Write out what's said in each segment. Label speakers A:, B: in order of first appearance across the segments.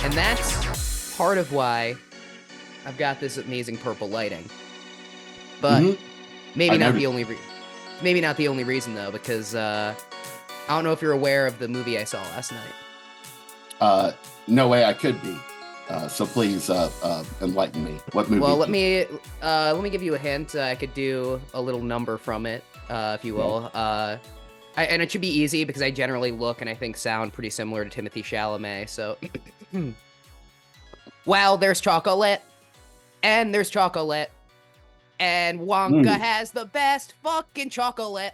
A: And that's part of why I've got this amazing purple lighting. But
B: I
A: maybe not the
B: noticed.
A: only maybe not the only reason though, because I don't know if you're aware of the movie I saw last night.
B: No way I could be. So please enlighten me. What movie?
A: Well, let me give you a hint. I could do a little number from it, if you will. And it should be easy because I generally look and I think sound pretty similar to Timothy Chalamet. So, well, there's chocolate, and there's chocolate, and Wonka has the best fucking chocolate.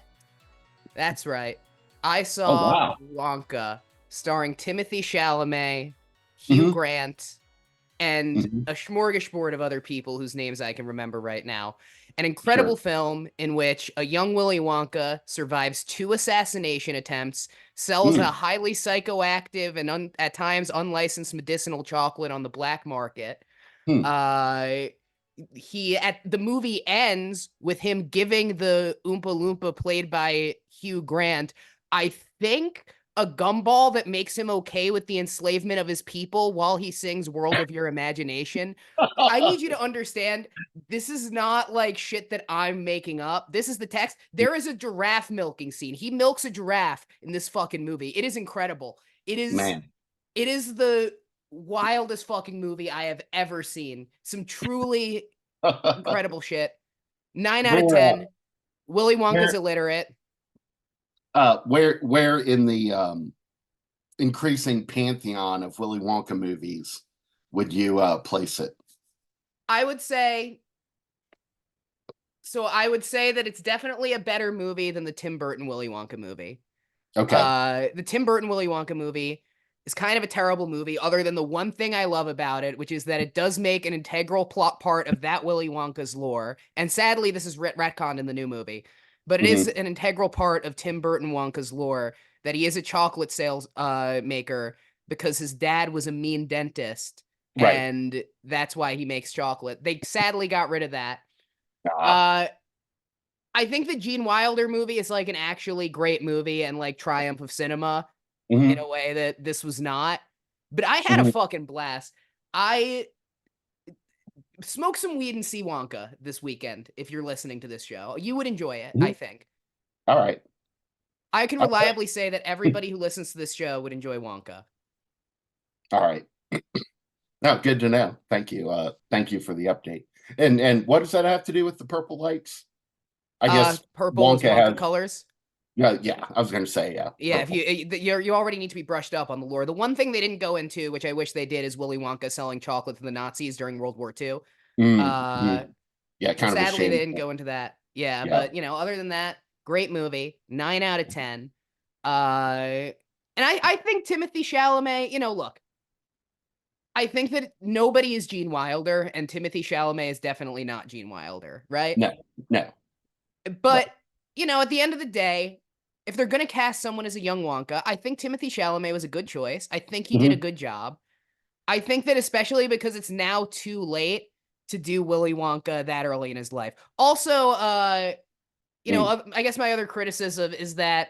A: That's right. I
B: Oh
A: saw
B: wow.
A: Wonka, starring Timothy Chalamet, Hugh
B: hmm
A: Grant, and
B: hmm
A: a smorgasbord of other people whose names I can remember right now. An
B: Sure.
A: incredible film in which a young Willy Wonka survives 2 assassination attempts, sells a
B: Mm.
A: highly psychoactive and at times unlicensed medicinal chocolate on the black market.
B: Hmm.
A: Uh, the movie ends with him giving the Oompa Loompa played by Hugh Grant, I think, a gumball that makes him okay with the enslavement of his people while he sings World of Your Imagination. I need you to understand, this is not like shit that I'm making up. This is the text. There is a giraffe milking scene. He milks a giraffe in this fucking movie. It is incredible. It is
B: Man.
A: it is the wildest fucking movie I have ever seen. Some truly incredible shit. 9 out of
B: where
A: 10. Willy Wonka's
B: where
A: illiterate.
B: where in the increasing pantheon of Willy Wonka movies would you place it?
A: I would say I would say that it's definitely a better movie than the Tim Burton Willy Wonka movie.
B: Okay.
A: The Tim Burton Willy Wonka movie is kind of a terrible movie, other than the one thing I love about it, which is that it does make an integral plot part of that Willy Wonka's lore. And sadly, this is retconned in the new movie, but it is
B: hmm
A: an integral part of Tim Burton Wonka's lore that he is a chocolate sales maker because his dad was a mean dentist,
B: Right.
A: and that's why he makes chocolate. They sadly got rid of that.
B: Ah.
A: Uh, I think the Gene Wilder movie is like an actually great movie and like triumph of cinema in
B: hmm
A: a way that this was not. But I had a
B: hmm
A: fucking blast. I smoked some weed and see Wonka this weekend. If you're listening to this show, you would enjoy it, I think.
B: All right.
A: I can
B: All right.
A: reliably say that everybody who listens to this show would enjoy Wonka.
B: All right. No, good to know. Thank you. Thank you for the update. And what does that have to do with the purple lights? I guess
A: Purple is
B: Wonka
A: Wonka
B: has.
A: colors.
B: Yeah, yeah. I was going to say yeah.
A: Yeah, if
B: Purple.
A: you already need to be brushed up on the lore. The one thing they didn't go into, which I wish they did, is Willy Wonka selling chocolate to the Nazis during World War II. Uh,
B: Mm. Yeah, kind of a
A: Sadly, they
B: shame.
A: didn't go into that. Yeah,
B: Yeah.
A: but other than that, great movie. 9 out of 10. And I think Timothy Chalamet, look, I think that nobody is Gene Wilder, and Timothy Chalamet is definitely not Gene Wilder, right?
B: No, no.
A: But,
B: Right.
A: at the end of the day, if they're gonna cast someone as a young Wonka, I think Timothy Chalamet was a good choice. I think he did a
B: hmm
A: good job. I think that especially because it's now too late to do Willy Wonka that early in his life. Also,
B: Mm.
A: I guess my other criticism is that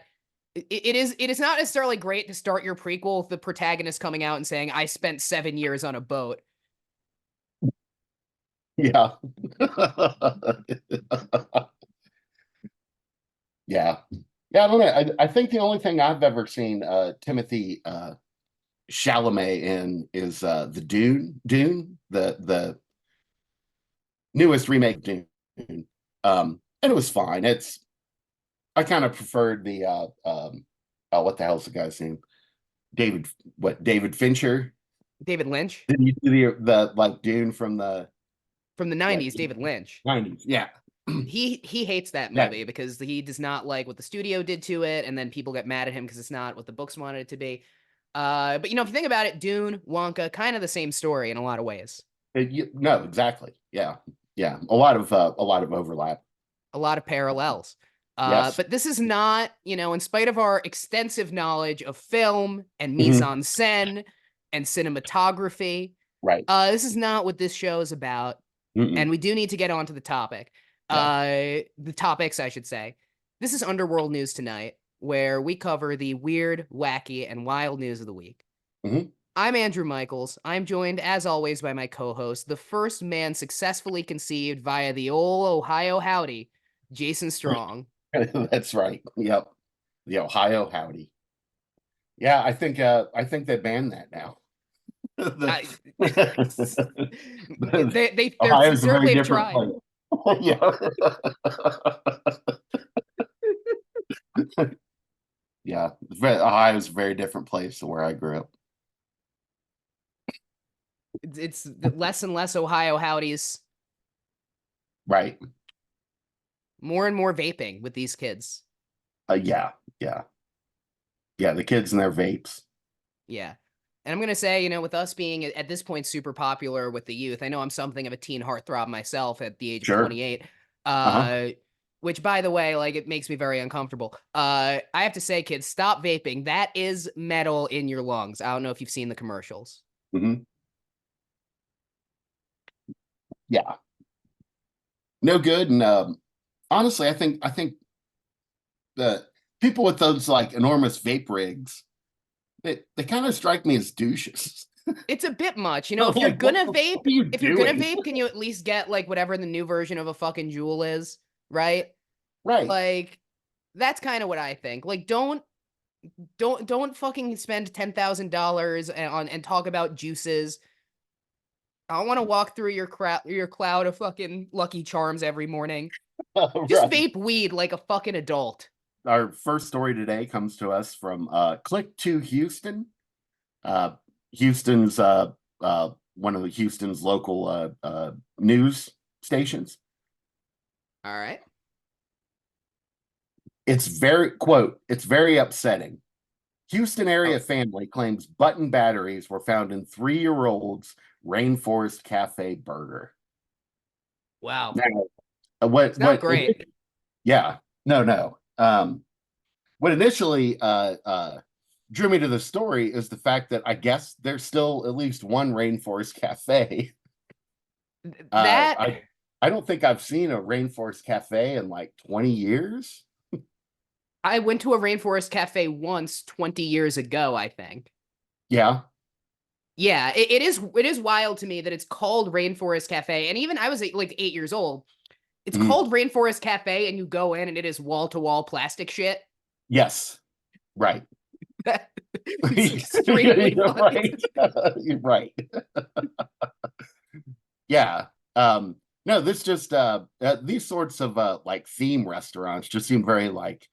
A: it is not necessarily great to start your prequel with the protagonist coming out and saying, "I spent 7 years on a boat."
B: Yeah. Yeah. Yeah, I don't know. I think the only thing I've ever seen Timothy Chalamet in is the Dune, the newest remake of Dune. And it was fine. I kind of preferred the oh, what the hell's the guy's name? David Fincher?
A: David Lynch
B: Did you see the like Dune from the
A: from the
B: yeah,
A: '90s. David Lynch.
B: 90s? Yeah.
A: He hates that
B: Yeah.
A: movie because he does not like what the studio did to it, and then people get mad at him because it's not what the books wanted it to be. But if you think about it, Dune, Wonka, kind of the same story in a lot of ways.
B: No, exactly. Yeah. Yeah. A lot of overlap.
A: A lot of parallels.
B: Yes.
A: But this is not, in spite of our extensive knowledge of film and mise
B: Mhm.
A: en scène and cinematography,
B: Right.
A: this is not what this show is about. And
B: Mm-mm.
A: we do need to get on to the topic.
B: Yeah.
A: The topics, I should say. This is Underworld News Tonight, where we cover the weird, wacky, and wild news of the week.
B: Mhm.
A: I'm Andrew Michaels. I'm joined, as always, by my co-host, the first man successfully conceived via the old Ohio Howdy, Jason Strong.
B: That's right. Yep. The Ohio Howdy. Yeah, I think they banned that now. The-
A: I, they're
B: Ohio's a very
A: certainly have
B: different
A: tried.
B: place. Yeah. Yeah. Ohio's a very different place than where I grew up.
A: It's less and less Ohio Howdies,
B: Right.
A: more and more vaping with these kids.
B: Yeah. Yeah. Yeah. The kids and their vapes.
A: Yeah. And I'm going to say, with us being at this point super popular with the youth, I know I'm something of a teen heartthrob myself at the age of
B: Sure.
A: 28.
B: Uh-huh.
A: Which, by the way, like, it makes me very uncomfortable. I have to say, kids, stop vaping. That is metal in your lungs. I don't know if you've seen the commercials.
B: Hmm. Yeah. No good. And honestly, I think the people with those like enormous vape rigs, they kind of strike me as douches.
A: It's a bit much,
B: I'm
A: if you're
B: like, what
A: gonna
B: the fuck
A: vape,
B: are you
A: if you're gonna
B: doing?
A: vape, can you at least get like whatever the new version of a fucking jewel is, right?
B: Right.
A: Like, that's kind of what I think. Like, don't fucking spend $10,000 on and talk about juices. I don't want to walk through your cloud of fucking Lucky Charms every morning. Just
B: Right.
A: vape weed like a fucking adult.
B: Our first story today comes to us from Click to Houston. Uh, Houston's one of the Houston's local news stations.
A: All right.
B: It's very quote, it's very upsetting. Houston area
A: Oh,
B: family claims button batteries were found in 3-year-old's Rainforest Cafe burger.
A: wow.
B: Now,
A: It's not great.
B: yeah, no. What initially drew me to the story is the fact that I guess there's still at least one Rainforest Cafe. Uh,
A: That
B: I I don't think I've seen a Rainforest Cafe in like 20 years.
A: I went to a Rainforest Cafe once 20 years ago, I think.
B: Yeah.
A: Yeah, it is wild to me that it's called Rainforest Cafe. And even I was like 8 years old. It's
B: Mhm.
A: called Rainforest Cafe, and you go in and it is wall to wall plastic shit.
B: Yes. Right.
A: It's extremely
B: You're
A: funny.
B: right. You're right. Yeah. No, this just these sorts of like theme restaurants just seem very like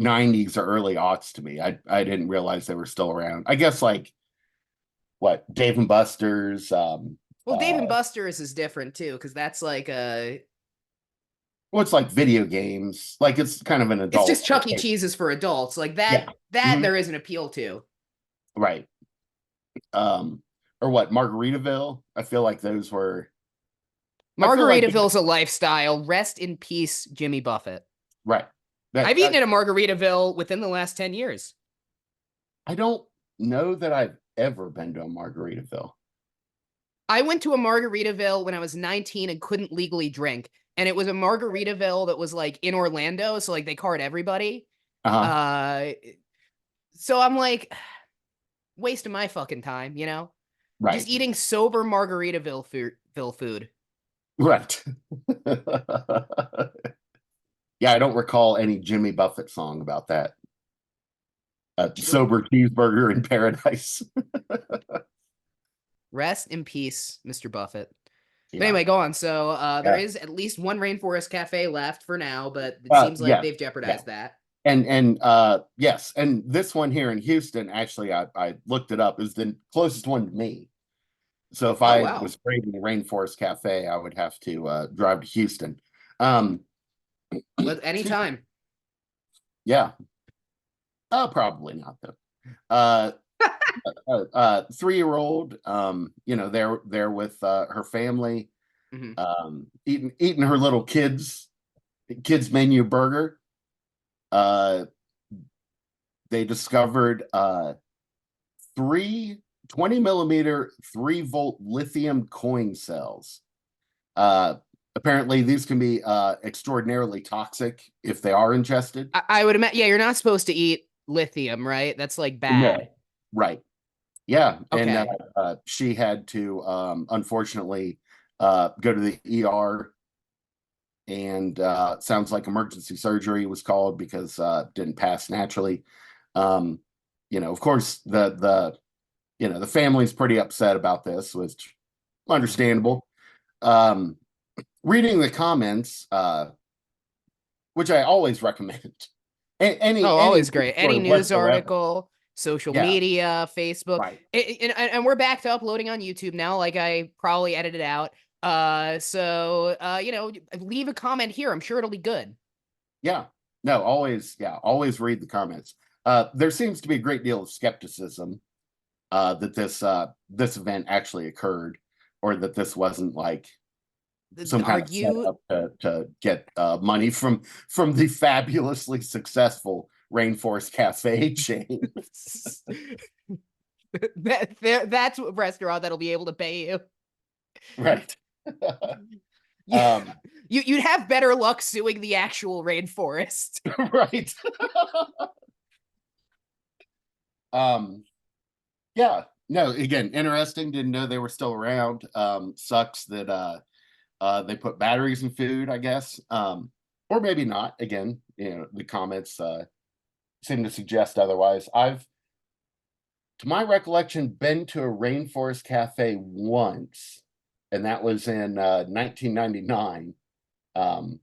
B: 90s or early aughts to me. I didn't realize they were still around. I guess like what Dave and Buster's.
A: Well, Dave and Buster's is different too, because that's like a
B: What's like video games? Like it's kind of an
A: it's
B: adult
A: just Chuck E.
B: arcade.
A: Cheese's for adults. Like that
B: Yeah.
A: that
B: Mhm.
A: there is an appeal to.
B: Right. Um, or what Margaritaville? I feel like those were. I feel like
A: Margaritaville's a lifestyle. Rest in peace, Jimmy Buffett.
B: right. That
A: I've eaten at a Margaritaville within the last 10 years.
B: I don't know that I've ever been to a Margaritaville.
A: I went to a Margaritaville when I was 19 and couldn't legally drink. And it was a Margaritaville that was like in Orlando. So like they card everybody.
B: Uh-huh.
A: Uh, so I'm like, wasting my fucking time,
B: Right.
A: just eating sober Margaritaville food.
B: Right. Yeah, I don't recall any Jimmy Buffett song about that.
A: True.
B: Sober cheeseburger in paradise.
A: Rest in peace, Mr. Buffett. But
B: Yeah.
A: anyway, go on. So there
B: Yeah.
A: is at least one Rainforest Cafe left for now, but it seems like
B: Yeah.
A: they've
B: Yeah.
A: jeopardized that.
B: And yes, and this one here in Houston, actually, I looked it up, is the closest one to me. So if
A: Oh
B: I
A: wow.
B: was craving the Rainforest Cafe, I would have to drive to Houston. Um,
A: But anytime.
B: yeah, probably not though. 3-year-old, they're with her family,
A: Mhm.
B: eating her little kids menu burger. Uh, they discovered three 20 millimeter 3-volt lithium coin cells. Apparently, these can be extraordinarily toxic if they are ingested.
A: I would imagine. Yeah, you're not supposed to eat lithium, right? That's like
B: No,
A: bad.
B: right. Yeah, and
A: Okay.
B: she had to unfortunately go to the ER, and sounds like emergency surgery was called because didn't pass naturally. Um, of course, the family's pretty upset about this, which
A: Mhm.
B: understandable. Um, Reading the comments, which I always recommend.
A: Oh,
B: Any
A: always
B: news
A: great. Any
B: story
A: news
B: whatsoever.
A: article, social
B: Yeah,
A: media, Facebook,
B: right.
A: and we're back to uploading on YouTube now. Like I probably edited out. Leave a comment here. I'm sure it'll be good.
B: Yeah. No, always, yeah, always read the comments. There seems to be a great deal of skepticism that this event actually occurred, or that this wasn't like some
A: Are
B: kind of
A: you?
B: setup to get money from the fabulously successful Rainforest Cafe chain.
A: That's a restaurant that'll be able to pay you.
B: Right.
A: Yeah,
B: um,
A: you'd have better luck suing the actual rainforest.
B: right. um, yeah. No, again, interesting. Didn't know they were still around. Sucks that they put batteries in food, I guess. Or maybe not. Again, the comments seem to suggest otherwise. I've, to my recollection, been to a Rainforest Cafe once, and that was in 1999. Um,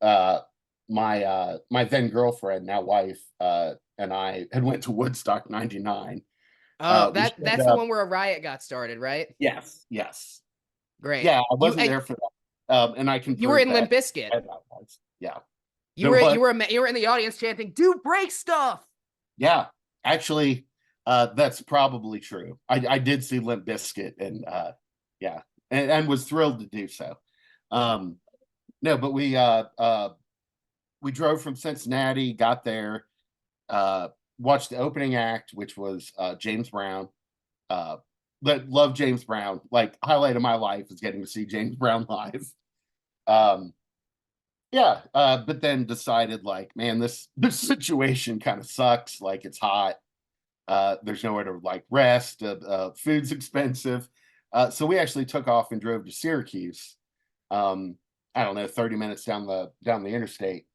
B: uh, my then girlfriend, now wife, and I had went to Woodstock '99.
A: Oh,
B: We
A: that's
B: showed
A: the
B: up.
A: one where a riot got started, right?
B: Yes, yes,
A: Great.
B: yeah. I wasn't there for that, and I can
A: You were
B: prove
A: in
B: that.
A: Limp Bizkit.
B: Yeah,
A: You
B: there
A: were
B: was.
A: you were in the audience chanting, "Do break stuff."
B: Yeah, actually, that's probably true. I did see Limp Bizkit, and yeah, and was thrilled to do so. Um, no, but we drove from Cincinnati, got there, uh, watched the opening act, which was James Brown. Uh, but love James Brown. Like, highlight of my life is getting to see James Brown live. Um, yeah, but then decided like, man, this situation kind of sucks. Like, it's hot. There's nowhere to like rest. Food's expensive. So we actually took off and drove to Syracuse. Um, I don't know, 30 minutes down the interstate.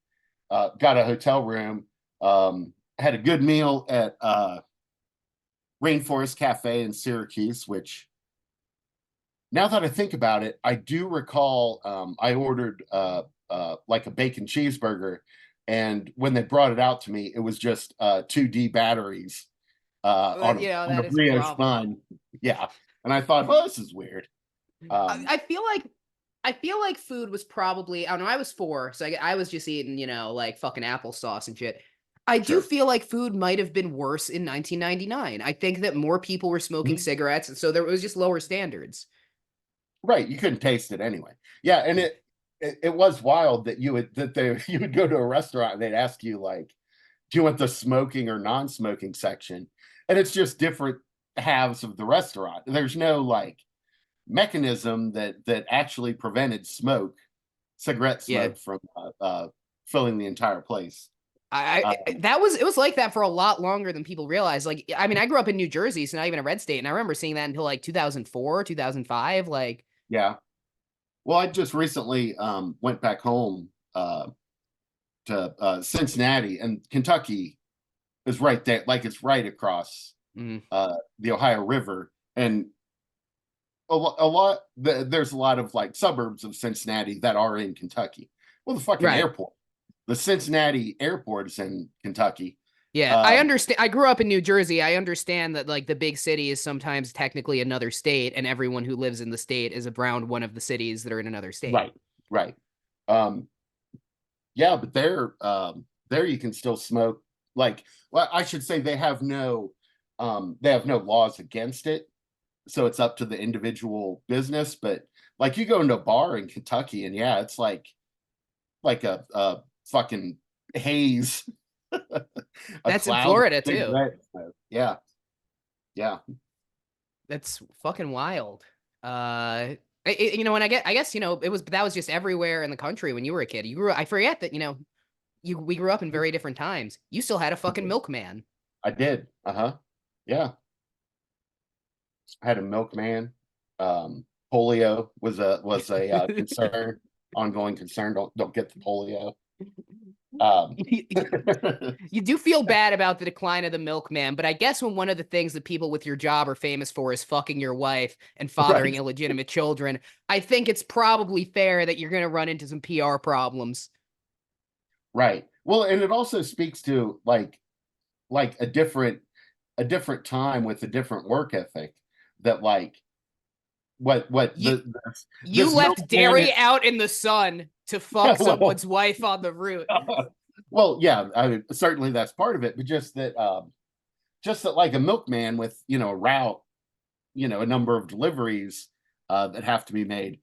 B: Got a hotel room. Had a good meal at Rainforest Cafe in Syracuse, which, now that I think about it, I do recall I ordered like a bacon cheeseburger, and when they brought it out to me, it was just 2D batteries on a
A: That is a
B: brioche
A: problem.
B: bun. Yeah, and I thought, well, this is weird.
A: I feel like food was probably, I don't know, I was 4, so I was just eating, like fucking applesauce and shit. I do
B: Sure,
A: feel like food might have been worse in 1999. I think that more people were smoking
B: mhm.
A: cigarettes, and so there was just lower standards.
B: Right. You couldn't taste it anyway. Yeah, and it was wild that you would go to a restaurant and they'd ask you like, do you want the smoking or non-smoking section? And it's just different halves of the restaurant. There's no like mechanism that actually prevented cigarette
A: Yeah.
B: smoke from filling the entire place. Um,
A: That was, it was like that for a lot longer than people realize. Like, I mean, I grew up in New Jersey, so not even a red state, and I remember seeing that until like 2004, 2005. Like,
B: yeah. Well, I just recently went back home to Cincinnati, and Kentucky is right there, like it's right across
A: mm,
B: the Ohio River, and there's a lot of like suburbs of Cincinnati that are in Kentucky. Well, the fucking
A: right.
B: airport, the Cincinnati airport is in Kentucky.
A: Yeah, I
B: Um,
A: understand. I grew up in New Jersey. I understand that like the big city is sometimes technically another state, and everyone who lives in the state is around one of the cities that are in another state.
B: right, right. Um, yeah, but there you can still smoke. Like, well, I should say they have no laws against it, so it's up to the individual business. But like, you go into a bar in Kentucky, and yeah, it's like a fucking haze, a
A: That's in
B: cloud of
A: Florida too.
B: cigarette smoke. Yeah, yeah,
A: That's fucking wild. And I guess it was, that was just everywhere in the country when you were a kid. You grew. I forget that we grew up in very different times. You still had a fucking milkman.
B: I did. Uh-huh. Yeah. had a milkman. Polio was a concern, ongoing concern. Don't get the polio. Um,
A: You do feel bad about the decline of the milkman, but I guess when one of the things that people with your job are famous for is fucking your wife and fathering
B: right,
A: illegitimate children, I think it's probably fair that you're going to run into some PR problems.
B: right. Well, and it also speaks to like a different time with a different work ethic that like what
A: You you
B: this
A: left
B: milkman
A: dairy out in the sun to fuck
B: well
A: someone's wife on the route.
B: well yeah, I mean, certainly that's part of it, but just that like a milkman with a route, a number of deliveries that have to be made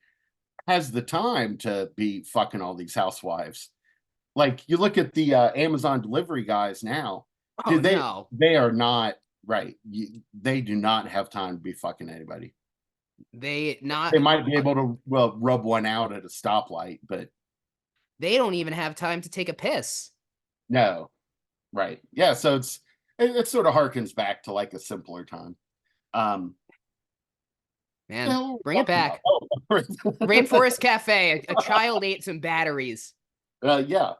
B: has the time to be fucking all these housewives. Like you look at the Amazon delivery guys now,
A: Oh
B: dude,
A: no.
B: they are not right. They do not have time to be fucking anybody.
A: They not
B: They might be able to, well, rub one out at a stoplight, but
A: they don't even have time to take a piss.
B: no, right? Yeah, so it sort of harkens back to like a simpler time. Um, the
A: Man,
B: hell are we
A: bring it
B: talking about?
A: back. Rainforest Cafe, a child ate some batteries.
B: Yeah,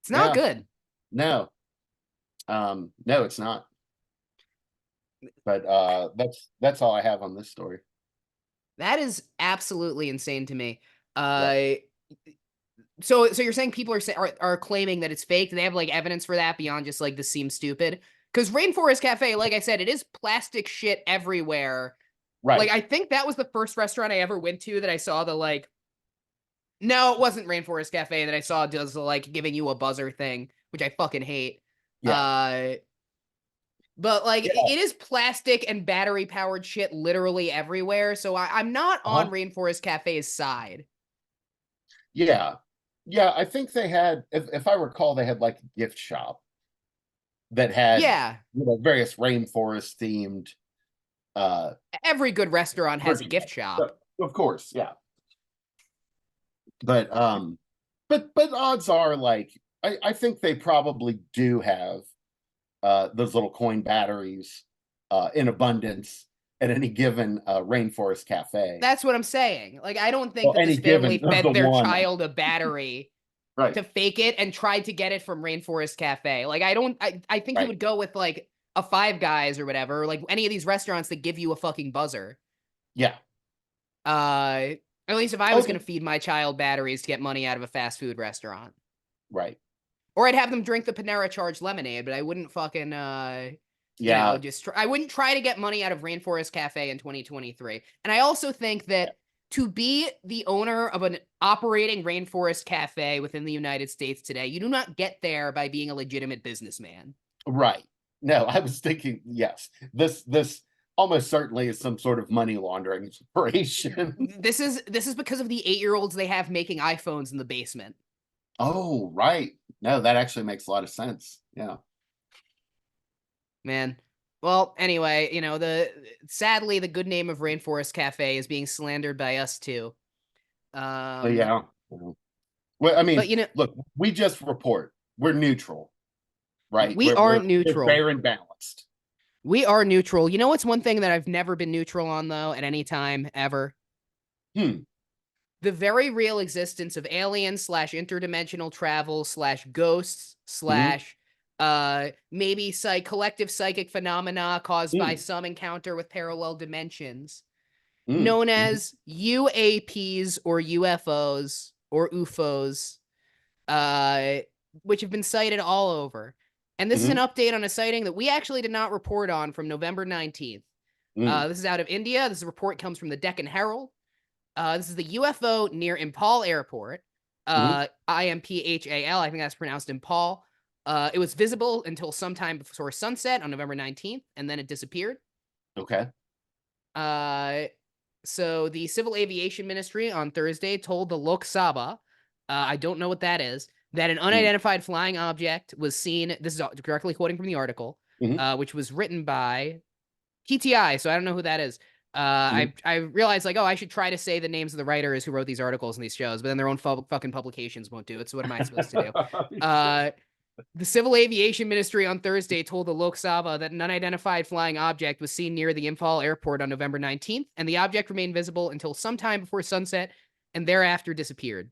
A: It's not
B: yeah,
A: good.
B: no, no, it's not. But that's all I have on this story.
A: That is absolutely insane to me.
B: Yeah.
A: Uh, so you're saying people are claiming that it's fake? Do they have like evidence for that beyond just like this seems stupid? Because Rainforest Cafe, like I said, it is plastic shit everywhere. Like
B: Right.
A: I think that was the first restaurant I ever went to that I saw the like. No, it wasn't Rainforest Cafe that I saw does the like giving you a buzzer thing, which I fucking hate.
B: Yeah.
A: Uh, but like
B: Yeah.
A: it is plastic and battery powered shit literally everywhere. So I'm not
B: Uh-huh.
A: on Rainforest Cafe's side.
B: Yeah. Yeah. I think they had, if I recall, they had like a gift shop that had,
A: Yeah,
B: various rainforest themed uh
A: every good restaurant has a gift
B: merchandise.
A: shop.
B: Of course, yeah. But but odds are like I think they probably do have those little coin batteries in abundance at any given rainforest cafe.
A: That's what I'm saying. Like I don't think
B: Well,
A: that this
B: any given
A: family
B: the
A: fed their
B: one.
A: child a battery
B: Right,
A: to fake it and tried to get it from Rainforest Cafe. Like I think he
B: right.
A: would go with like a Five Guys or whatever, or like any of these restaurants that give you a fucking buzzer.
B: Yeah.
A: At least if I was
B: Okay.
A: gonna feed my child batteries to get money out of a fast food restaurant.
B: Right.
A: Or I'd have them drink the Panera charged lemonade, but I wouldn't fucking
B: Yeah.
A: I wouldn't try to get money out of Rainforest Cafe in 2023. And I also think that to be the owner of an operating Rainforest Cafe within the United States today, you do not get there by being a legitimate businessman.
B: Right. No, I was thinking, yes, this almost certainly is some sort of money laundering operation.
A: This is because of the 8-year-olds they have making iPhones in the basement.
B: Oh, right. No, that actually makes a lot of sense. Yeah.
A: Man. Well, anyway, the sadly the good name of Rainforest Cafe is being slandered by us too.
B: So
A: Um,
B: yeah. Well, I
A: but
B: mean, look, we just report. We're neutral, right?
A: we
B: We're
A: aren't
B: we're we're
A: neutral.
B: fair and balanced.
A: We are neutral. You know what's one thing that I've never been neutral on though at any time ever?
B: Hmm.
A: The very real existence of aliens slash interdimensional travel slash ghosts
B: Hmm.
A: slash maybe collective psychic phenomena caused by
B: Hmm.
A: some encounter with parallel dimensions
B: Hmm.
A: known
B: Hmm.
A: as UAPs or UFOs or UFOs, uh, which have been cited all over. And this is an
B: Hmm.
A: update on a sighting that we actually did not report on from November 19th.
B: Hmm.
A: This is out of India. This report comes from the Deccan Herald. This is the UFO near Imphal Airport.
B: Hmm.
A: Imphal. I think that's pronounced Imphal. It was visible until sometime before sunset on November 19th, and then it disappeared.
B: Okay.
A: Uh, so the Civil Aviation Ministry on Thursday told the Lok Sabha, I don't know what that is, that an
B: Hmm.
A: unidentified flying object was seen. This is directly quoting from the article,
B: Hmm.
A: which was written by PTI. So I don't know who that is.
B: Hmm.
A: I realized like, oh, I should try to say the names of the writers who wrote these articles in these shows, but then their own fucking publications won't do it. So what am I supposed to do? The Civil Aviation Ministry on Thursday told the Lok Sabha that an unidentified flying object was seen near the Imphal Airport on November 19th, and the object remained visible until sometime before sunset and thereafter disappeared.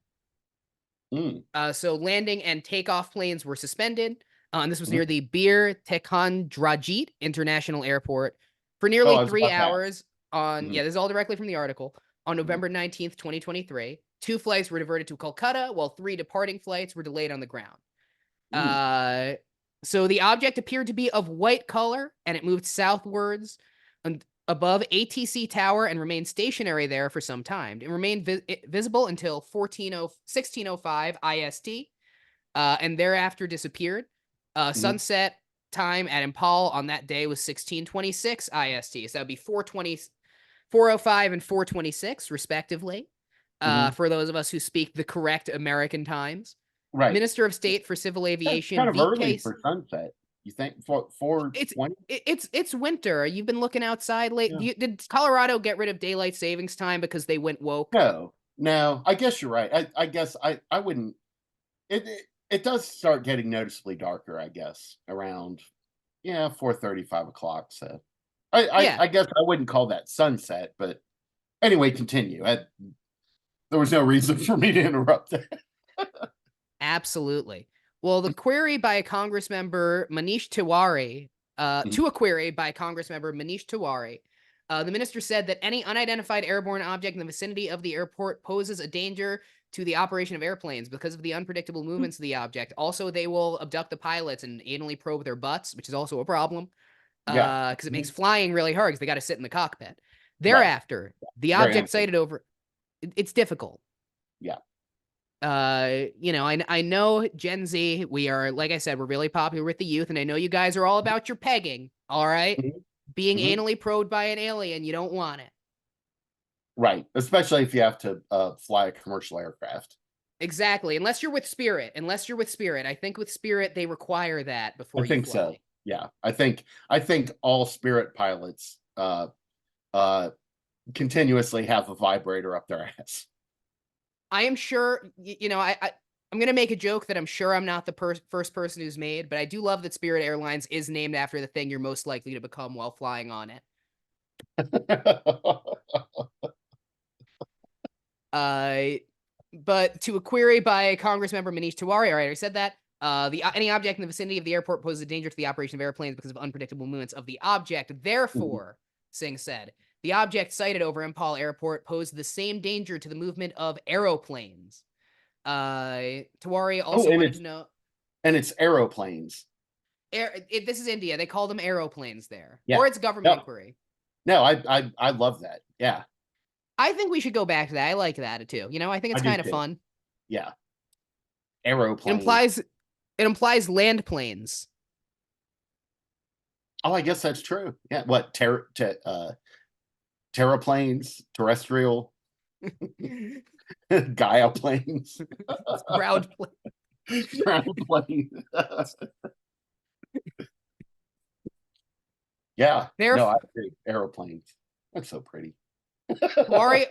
B: Mm,
A: So landing and takeoff planes were suspended. And this was
B: mhm.
A: near the Bir Tekandrajit International Airport for
B: Oh,
A: nearly
B: I was
A: 3 hours
B: mhm,
A: this is all directly from the article, on
B: mhm,
A: November 19th, 2023. 2 flights were diverted to Kolkata, while 3 departing flights were delayed on the ground.
B: mm.
A: Uh, so the object appeared to be of white color, and it moved southwards and above ATC Tower and remained stationary there for some time. It remained visible until 1605 IST, and thereafter disappeared.
B: Mhm.
A: Sunset time at Imphal on that day was 1626 IST. So that would be 420, 405 and 426, respectively,
B: Mhm.
A: for those of us who speak the correct American times.
B: Right.
A: Minister of State for Civil
B: That's
A: Aviation
B: kind of early
A: VK.
B: for sunset. You think for 4:20?
A: It's winter. You've been looking outside late.
B: Yeah.
A: Did Colorado get rid of daylight savings time because they went woke?
B: No, no. I guess you're right. I guess I wouldn't. It does start getting noticeably darker. I guess around 4:30, 5 o'clock. So
A: Yeah,
B: I guess I wouldn't call that sunset. But anyway, continue. There was no reason for me to interrupt that.
A: absolutely. Well, the query by Congress member Manish Tiwari,
B: Mhm.
A: to a query by Congress member Manish Tiwari, the minister said that any unidentified airborne object in the vicinity of the airport poses a danger to the operation of airplanes because of the unpredictable movements of the object. Also, they will abduct the pilots and anally probe their butts, which is also a problem
B: Yeah.
A: because it makes
B: Mhm.
A: flying really hard because they got to sit in the cockpit.
B: Right.
A: Thereafter, the
B: Very
A: object
B: unpredictable.
A: sighted over it's difficult.
B: Yeah.
A: I know Gen Z, we are, like I said, we're really popular with the youth, and I know you guys are all about your pegging, all right?
B: Mhm.
A: Being
B: Mhm.
A: anally probed by an alien, you don't want it.
B: Right. Especially if you have to fly a commercial aircraft.
A: Exactly. Unless you're with Spirit. Unless you're with Spirit. I think with Spirit they require that
B: I
A: before you
B: think so.
A: fly.
B: Yeah. I think all Spirit pilots uh continuously have a vibrator up their ass.
A: I am sure, I'm gonna make a joke that I'm sure I'm not the first person who's made, but I do love that Spirit Airlines is named after the thing you're most likely to become while flying on it. Uh, but to a query by Congress member Manish Tiwari, all right, I said that. Any object in the vicinity of the airport poses a danger to the operation of airplanes because of unpredictable movements of the object.
B: Mhm.
A: Therefore, Singh said, the object sighted over Imphal Airport posed the same danger to the movement of aeroplanes. Tiwari
B: Oh,
A: also wanted to know.
B: and it's aeroplanes.
A: This is India. They call them aeroplanes there,
B: Yeah.
A: or it's government
B: No,
A: inquiry.
B: no, I love that. Yeah,
A: I think we should go back to that. I like that too. I think
B: I
A: it's
B: do
A: kind of
B: too.
A: fun.
B: Yeah.
A: It
B: Aeroplanes.
A: implies it implies land planes.
B: Oh, I guess that's true. Yeah. What terraplanes, terrestrial, Gaia planes,
A: Ground
B: ground plane. Yeah.
A: There,
B: No, I agree. Aeroplanes. That's so pretty.
A: Tawari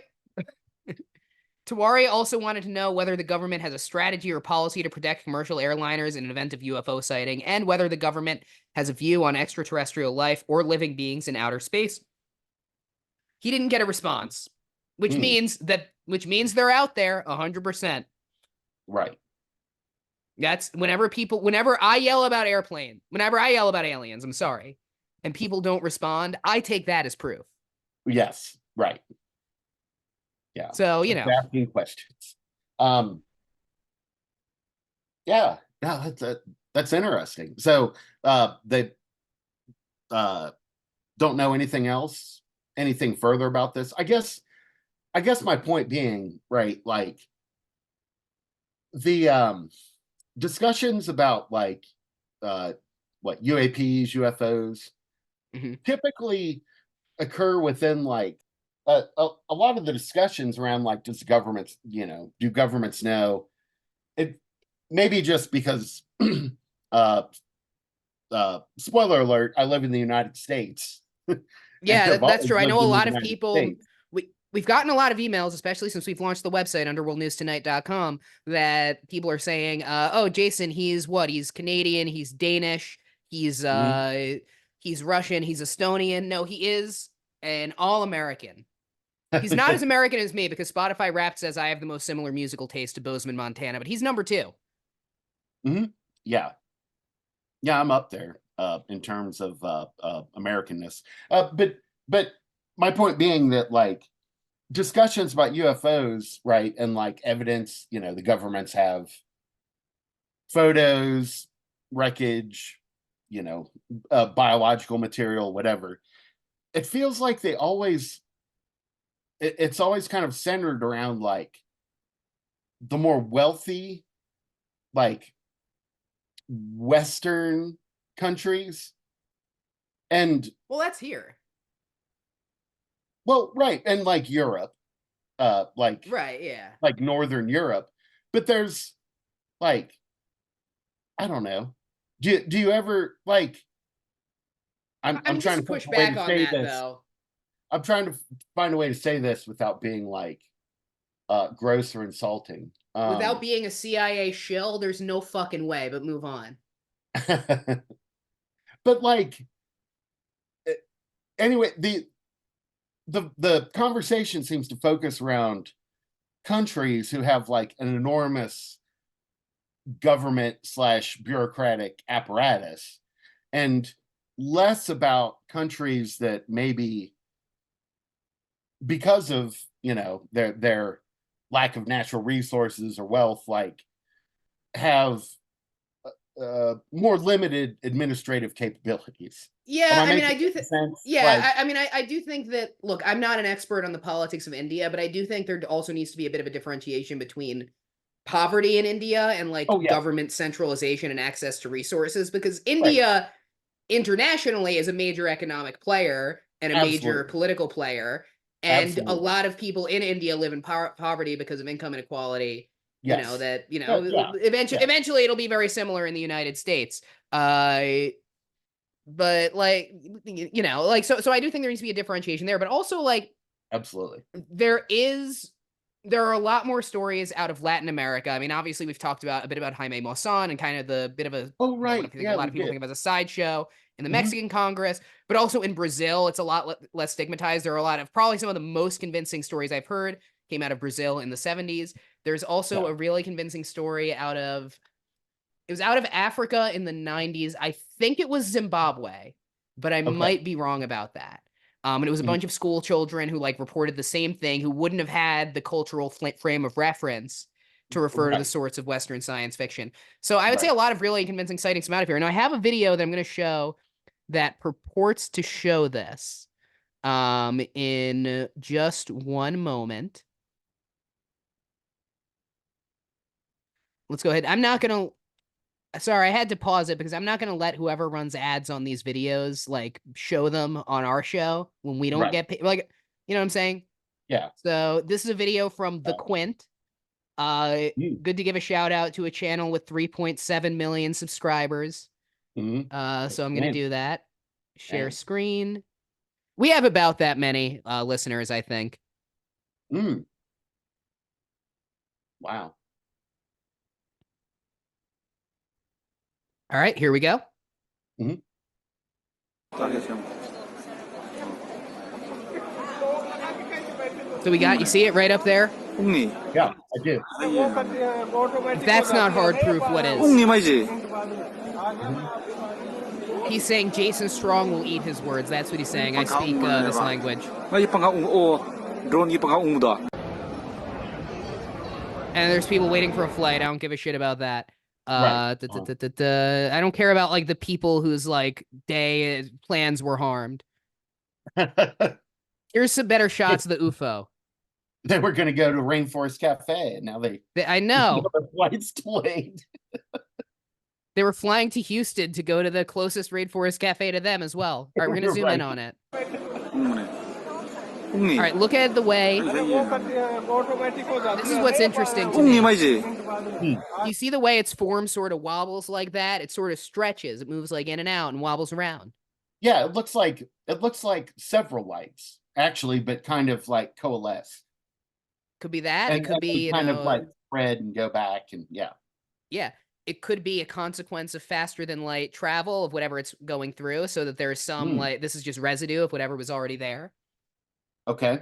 A: Tawari also wanted to know whether the government has a strategy or policy to protect commercial airliners in an event of UFO sighting, and whether the government has a view on extraterrestrial life or living beings in outer space. He didn't get a response,
B: Mm,
A: which means they're out there 100%.
B: right.
A: That's whenever I yell about whenever I yell about aliens, I'm sorry, and people don't respond, I take that as proof.
B: Yes. Right. Yeah.
A: So,
B: Just asking questions. Um, yeah. Yeah, that's interesting. So they uh don't know anything else, anything further about this. I guess my point being, right, like the discussions about like uh what UAPs, UFOs
A: mhm.
B: typically occur within like a lot of the discussions around like does governments, do governments know it, maybe just because uh spoiler alert, I live in the United States and
A: Yeah,
B: have
A: that's
B: always
A: true. I
B: lived
A: know a
B: in the
A: lot of
B: United
A: people.
B: States.
A: we've gotten a lot of emails, especially since we've launched the website underworldnewstonight.com, that people are saying, oh, Jason, he's what? He's Canadian, he's Danish, he's Russian, he's Estonian. No, he is an all-American. He's not as American as me because Spotify Wrapped says I have the most similar musical taste to Bozeman, Montana, but he's number 2.
B: Yeah. Yeah, I'm up there in terms of Americanness. But my point being that like discussions about UFOs, right, and like evidence, you know, the governments have photos, wreckage, you know, biological material, whatever. It feels like they always it's always kind of centered around like the more wealthy, like Western countries. And
A: well, that's here.
B: Well, right, and like Europe, like
A: right, yeah,
B: like Northern Europe, but there's like I don't know. Do you ever like? I'm
A: I mean,
B: trying
A: just
B: to
A: to
B: find
A: push
B: a way
A: back
B: to
A: on
B: say
A: that
B: this.
A: though.
B: I'm trying to find a way to say this without being like gross or insulting.
A: Without being a CIA shill, there's no fucking way. But move on.
B: But like, anyway, the conversation seems to focus around countries who have like an enormous government / bureaucratic apparatus, and less about countries that maybe because of, you know, their lack of natural resources or wealth, like have more limited administrative capabilities. Am
A: Yeah,
B: I
A: I mean,
B: making
A: I do think.
B: sense?
A: Yeah,
B: Like,
A: I mean, I do think that. Look, I'm not an expert on the politics of India, but I do think there also needs to be a bit of a differentiation between poverty in India and like
B: oh yeah,
A: government centralization and access to resources, because
B: right,
A: India internationally is a major economic player and a major
B: absolutely,
A: political player, and a
B: absolutely,
A: lot of people in India live in poverty because of income inequality. You know
B: yes,
A: that
B: yeah, yeah,
A: eventually it'll be very similar in the United States. But like like so I do think there needs to be a differentiation there, but also like
B: absolutely,
A: there are a lot more stories out of Latin America. I mean, obviously we've talked about a bit about Jaime Maussan and kind of the bit of a
B: oh
A: what I
B: right,
A: think a
B: yeah,
A: lot
B: we
A: of people
B: did.
A: think of as a sideshow in the
B: Hmm.
A: Mexican Congress, but also in Brazil, it's a lot less stigmatized. There are a lot of probably some of the most convincing stories I've heard came out of Brazil in the 70s. There's also
B: Yeah,
A: a really convincing story it was out of Africa in the 90s. I think it was Zimbabwe, but I
B: okay,
A: might be wrong about that. And it was a
B: mhm,
A: bunch of school children who like reported the same thing, who wouldn't have had the cultural frame of reference to refer to the
B: right,
A: sorts of Western science fiction. So I would say
B: right,
A: a lot of really convincing sightings come out of here. Now I have a video that I'm going to show that purports to show this in just one moment. Let's go ahead. I'm not going to Sorry, I had to pause it because I'm not going to let whoever runs ads on these videos like show them on our show when we don't
B: right,
A: get paid. Like, you know what I'm saying?
B: yeah,
A: So this is a video from The
B: yeah.
A: Quint.
B: Mm,
A: Good to give a shout out to a channel with 3.7 million subscribers.
B: mhm.
A: So I'm going to
B: Man,
A: do that. Share
B: man.
A: screen. We have about that many listeners, I think.
B: Mm, wow.
A: All right, here we go.
B: Mhm.
A: So you see it right up there?
B: Yeah, I do.
A: If that's not hard proof, what is?
B: Mhm.
A: He's saying Jason Strong will eat his words. That's what he's saying. I speak this language. And there's people waiting for a flight. I don't give a shit about that.
B: Right.
A: I don't care about like the people whose like day plans were harmed. Here's some better shots of the UFO.
B: They were going to go to Rainforest Cafe, and now
A: I know
B: the flight's delayed.
A: they were flying to Houston to go to the closest Rainforest Cafe to them as well. All right, we're gonna zoom in
B: Right.
A: on it. All right, look at the way. This is what's interesting to me.
B: Hmm.
A: You see the way its form sort of wobbles like that? It sort of stretches. It moves like in and out and wobbles around.
B: Yeah, it looks like several lights. actually, but kind of like coalesce
A: Could be that. It
B: and
A: could be,
B: kind of like spread and go back and yeah.
A: yeah, it could be a consequence of faster than light travel of whatever it's going through, so that there's some
B: Hmm.
A: like this is just residue of whatever was already there.
B: Okay.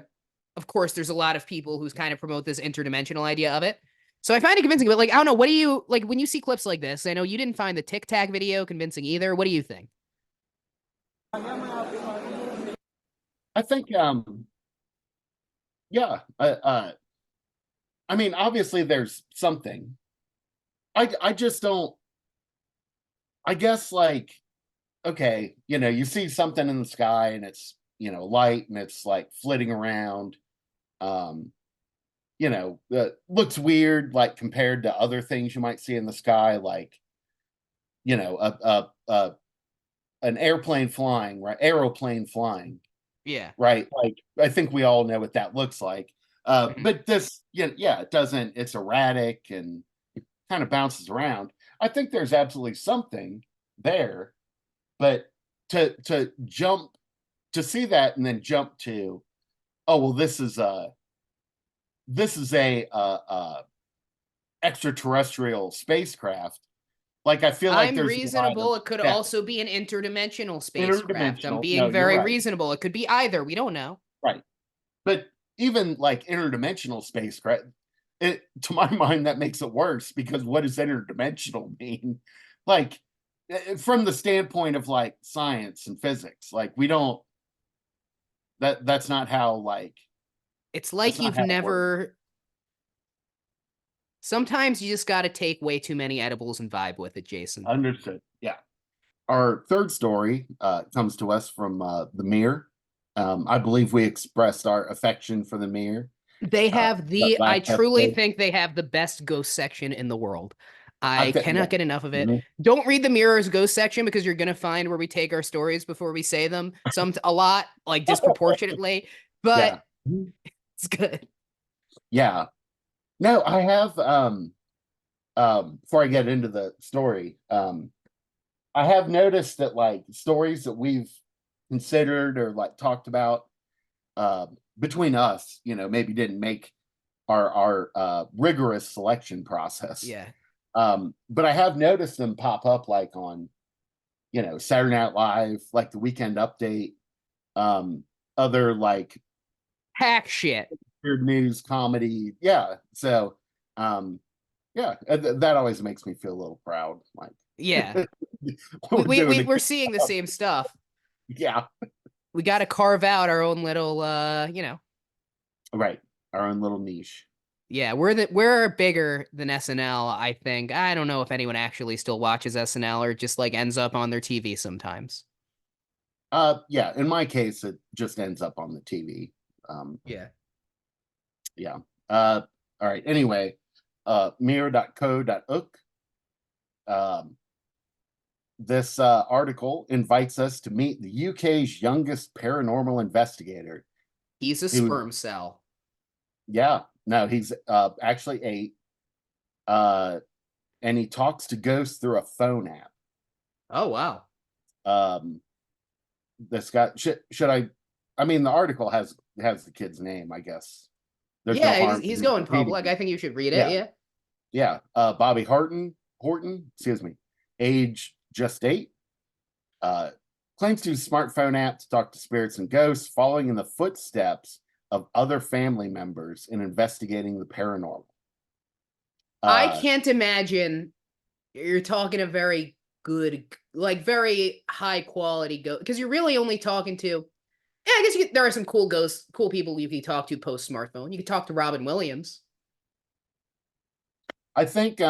A: Of course, there's a lot of people who's kind of promote this interdimensional idea of it. So I find it convincing, but like I don't know, what do you like when you see clips like this? I know you didn't find the Tic Tac video convincing either. What do you think?
B: I think yeah. I mean, obviously there's something. I just don't. I guess like okay, you see something in the sky and it's light and it's like flitting around. Um, looks weird like compared to other things you might see in the sky, like an airplane flying, right? Aeroplane flying,
A: Yeah.
B: right? Like I think we all know what that looks like.
A: Mhm.
B: But this, yeah, it doesn't. It's erratic and kind of bounces around. I think there's absolutely something there, but to jump to see that and then jump to, oh well, this is a extraterrestrial spacecraft. Like I feel like
A: I'm
B: there's a lot of
A: reasonable. It could
B: yeah,
A: also be an interdimensional spacecraft. I'm
B: interdimensional.
A: being
B: No, you're
A: very
B: right.
A: reasonable. It could be either. We don't know.
B: Right. But even like interdimensional spacecraft, to my mind, that makes it worse because what does interdimensional mean? Like, from the standpoint of like science and physics, like we don't that's not how like
A: It's
B: that's
A: like
B: not
A: you've
B: how it works.
A: never. Sometimes you just got to take way too many edibles and vibe with it, Jason.
B: Understood. Yeah. Our third story comes to us from the Mirror. I believe we expressed our affection for the Mirror.
A: They have the, I
B: Last
A: truly
B: episode.
A: think they have the best ghost section in the world.
B: I
A: I
B: think yeah.
A: cannot get enough of it.
B: Mhm.
A: Don't read the Mirror's ghost section because you're gonna find where we take our stories before we say them. Some a lot, like disproportionately, but
B: Yeah.
A: it's good.
B: Yeah. No, I have before I get into the story, I have noticed that like stories that we've considered or like talked about between us, maybe didn't make our rigorous selection process.
A: Yeah.
B: But I have noticed them pop up like on, Saturday Night Live, like the Weekend Update, other like
A: Hack shit.
B: weird news comedy. Yeah. So yeah, that always makes me feel a little proud.
A: Yeah.
B: Like
A: We,
B: we're
A: we,
B: doing
A: we,
B: a
A: we're
B: good
A: seeing the
B: job.
A: same stuff.
B: Yeah.
A: We got to carve out our own little,
B: Right. Our own little niche.
A: yeah, we're bigger than SNL, I think. I don't know if anyone actually still watches SNL or just like ends up on their TV sometimes.
B: Yeah, in my case, it just ends up on the TV.
A: Yeah.
B: Yeah. All right. Anyway, mirror.co.uk. Um, this article invites us to meet the UK's youngest paranormal investigator.
A: He's a
B: Who,
A: sperm cell.
B: yeah, no, he's actually eight, uh, and he talks to ghosts through a phone app.
A: Oh wow.
B: Um, this guy should I? I mean, the article has the kid's name. I guess there's no
A: Yeah, he's
B: harm
A: he's
B: in
A: going
B: repeating
A: public.
B: it.
A: I think you should read it.
B: Yeah,
A: Yeah.
B: yeah. Bobby Horton, excuse me, age just eight. Uh, Claims to use smartphone app to talk to spirits and ghosts, following in the footsteps of other family members in investigating the paranormal.
A: I
B: Uh,
A: can't imagine you're talking a very good, like very high quality ghost because you're really only talking to. Yeah, I guess there are some cool ghosts, cool people you can talk to post smartphone. You can talk to Robin Williams.
B: I think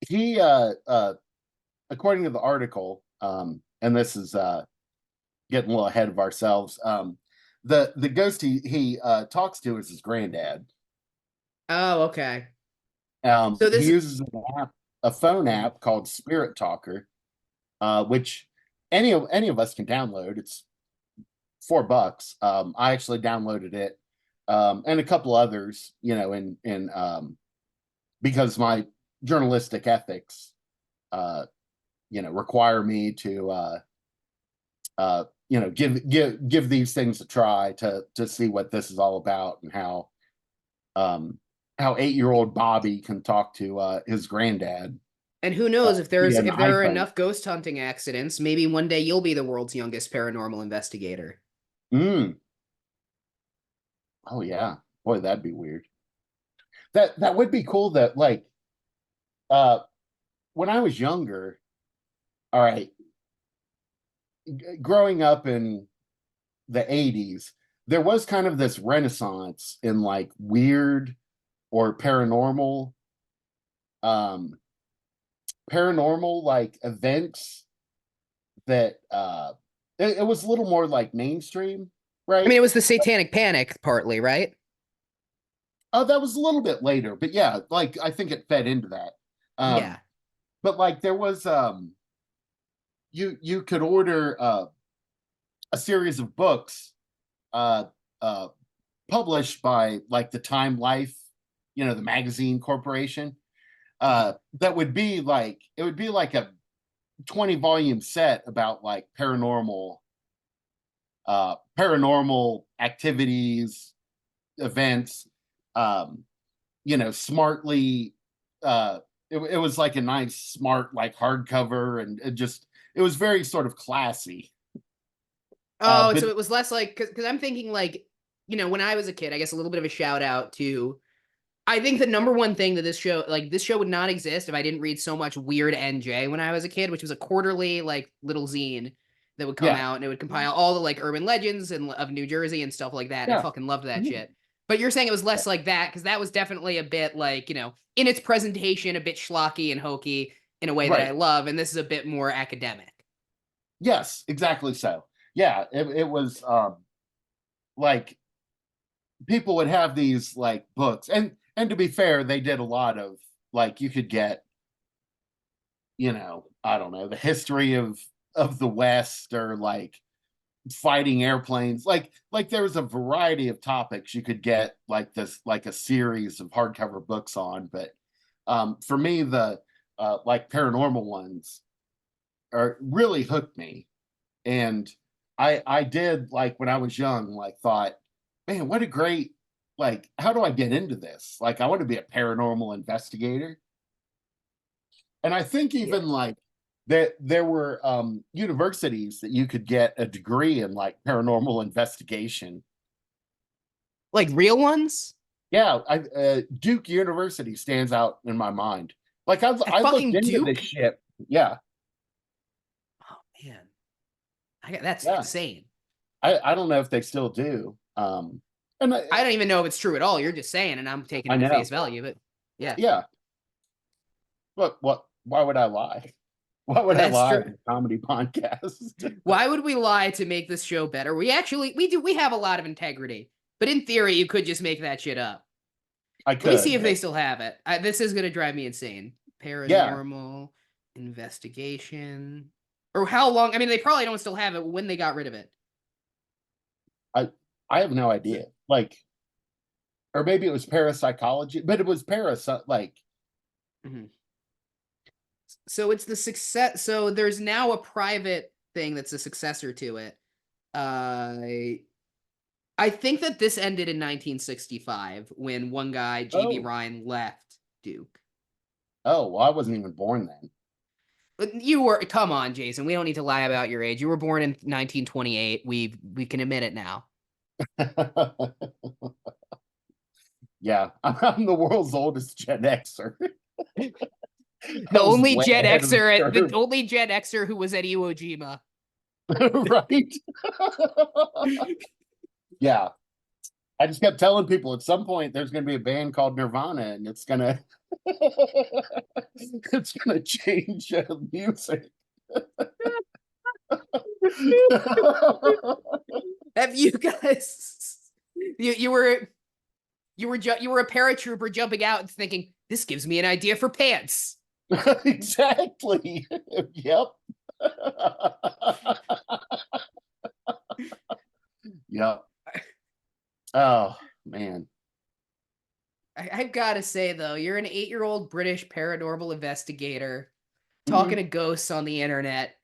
B: he, according to the article, and this is getting a little ahead of ourselves. The ghost he talks to is his granddad.
A: Oh, okay. So
B: He
A: this,
B: uses a phone app called Spirit Talker, which any of us can download. It's $4. I actually downloaded it, and a couple others, in because my journalistic ethics, require me to give these things a try to see what this is all about, and how 8-year-old Bobby can talk to his granddad
A: And who knows
B: via an
A: if there are
B: iPhone.
A: enough ghost hunting accidents, maybe one day you'll be the world's youngest paranormal investigator.
B: Mm. Oh yeah, boy, that'd be weird. That would be cool. That like uh when I was younger, all right, growing up in the 80s, there was kind of this renaissance in like weird or um paranormal like events that it was a little more like mainstream,
A: I mean,
B: right?
A: it was the Satanic Panic partly, right?
B: Oh, that was a little bit later, but yeah, like I think it fed into that. Um,
A: Yeah.
B: but like there was you could order a series of books uh uh published by like the Time Life, the magazine corporation. That would be like it would be like a 20-volume set about like paranormal activities, events, um, smartly it was like a nice smart like hardcover, and it was very sort of classy.
A: Oh,
B: But
A: so it was less like because I'm thinking like, when I was a kid, I guess a little bit of a shout out to I think the number one thing that this show would not exist if I didn't read so much Weird NJ when I was a kid, which was a quarterly like little zine that would come
B: yeah,
A: out and it would compile all the like urban legends and of New Jersey and stuff like that. I
B: yeah,
A: fucking loved that
B: mhm,
A: shit. But you're saying it was less like that because that was definitely a bit like, in its presentation, a bit schlocky and hokey in a way that I
B: right.
A: love, and this is a bit more academic.
B: Yes, exactly so. Yeah, it was like people would have these like books, and to be fair, they did a lot of like you could get, I don't know, the history of the West, or like fighting airplanes, like there was a variety of topics you could get like this, like a series of hardcover books on. But for me, the like paranormal ones are really hooked me. And I did, like when I was young, like thought, man, what a great, like, how do I get into this? Like I want to be a paranormal investigator. And I think
A: Yeah.
B: even like that there were universities that you could get a degree in like paranormal investigation.
A: Like real ones?
B: Yeah, Duke University stands out in my mind. Like
A: At
B: I looked
A: fucking
B: into this
A: Duke?
B: shit. Yeah,
A: Oh man. That's
B: yeah.
A: insane.
B: I don't know if they still do. And
A: I don't even know if it's true at all. You're just saying, and I'm taking
B: I
A: it at
B: know.
A: face value. But yeah,
B: Yeah, but what? Why would I lie? Why would I
A: that's
B: lie
A: true.
B: in a comedy podcast?
A: Why would we lie to make this show better? We have a lot of integrity, but in theory, you could just make that shit up.
B: I
A: Let me see
B: could,
A: if they
B: but
A: still have it. This is gonna drive me insane.
B: yeah,
A: Paranormal investigation, or how long? I mean, they probably don't still have it when they got rid of it.
B: I I have no idea. Like, or maybe it was parapsychology, but it was like
A: Mhm. So it's the success. So there's now a private thing that's a successor to it. Uh, I think that this ended in 1965 when one guy, JB
B: oh
A: Ryan, left Duke.
B: oh well, I wasn't even born then.
A: But you were, come on, Jason. We don't need to lie about your age. You were born in 1928. We can admit it now.
B: Yeah, I'm the world's oldest Gen Xer.
A: The
B: I was
A: only
B: way
A: Gen
B: ahead of the
A: Xer, the
B: curve,
A: only Gen Xer who was at Iwo Jima.
B: right? Yeah, I just kept telling people at some point there's going to be a band called Nirvana, and it's gonna it's gonna change music.
A: Have you guys? You were you were a paratrooper jumping out and thinking this gives me an idea for pants.
B: Exactly. Yep. Yep. Oh man.
A: I've got to say though, you're an 8-year-old British paranormal investigator talking
B: Mhm.
A: to ghosts on the internet.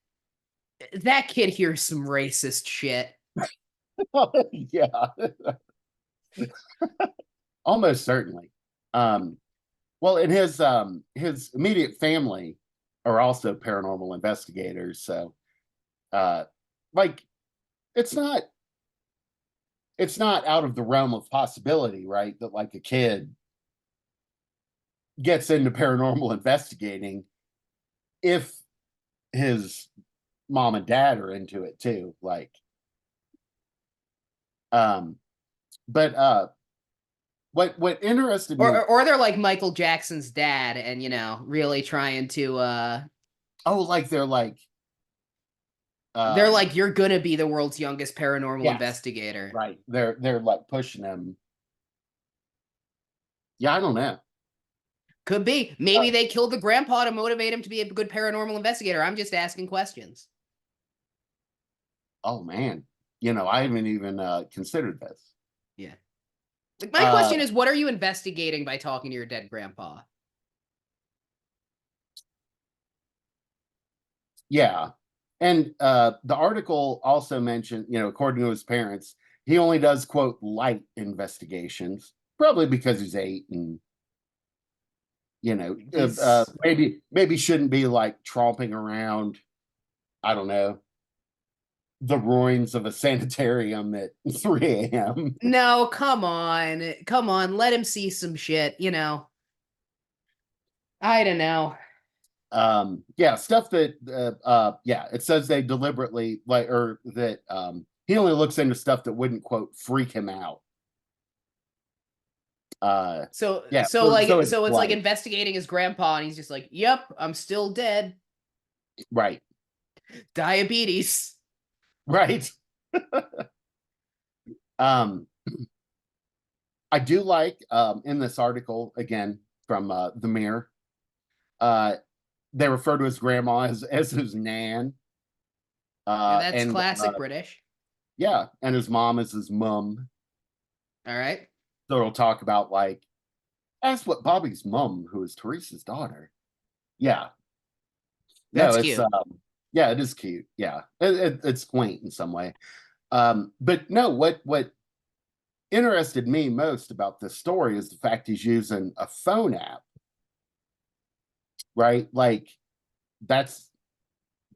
A: That kid hears some racist shit.
B: Yeah, almost certainly. Um, well, and his immediate family are also paranormal investigators, so uh, like it's not it's not out of the realm of possibility, right? That like a kid gets into paranormal investigating if his mom and dad are into it too. Like, um, but what interested me?
A: Or they're like Michael Jackson's dad and really trying to
B: Oh, like
A: they're
B: um,
A: like, you're gonna be the world's youngest paranormal
B: yes,
A: investigator.
B: right. They're like pushing him. Yeah, I don't know.
A: Could be.
B: Uh,
A: Maybe they killed the grandpa to motivate him to be a good paranormal investigator. I'm just asking questions.
B: oh man, I haven't even considered this.
A: Yeah. Like my
B: Uh,
A: question is, what are you investigating by talking to your dead grandpa?
B: yeah, and the article also mentioned, according to his parents, he only does quote light investigations, probably because he's 8 and
A: He's
B: maybe shouldn't be like tromping around. I don't know, the ruins of a sanitarium at 3 a.m.
A: no, come on. Come on, let him see some shit, I don't know.
B: Yeah, stuff that yeah, it says they deliberately like, or that he only looks into stuff that wouldn't quote freak him out.
A: So
B: Yeah,
A: so
B: so
A: like
B: it's
A: so it's like
B: like,
A: investigating his grandpa and he's just like, "Yep, I'm still dead.
B: right,
A: Diabetes."
B: right. um I do like in this article again from the Mirror, uh they refer to his grandma as his nan,
A: Yeah, that's
B: and
A: classic British.
B: yeah, and his mom is his mum.
A: All right.
B: So it'll talk about like, that's what Bobby's mum, who is Teresa's daughter. Yeah, no,
A: That's
B: it's
A: cute.
B: yeah, it is cute. Yeah, it's quaint in some way. But no, what interested me most about this story is the fact he's using a phone app, right? Like that's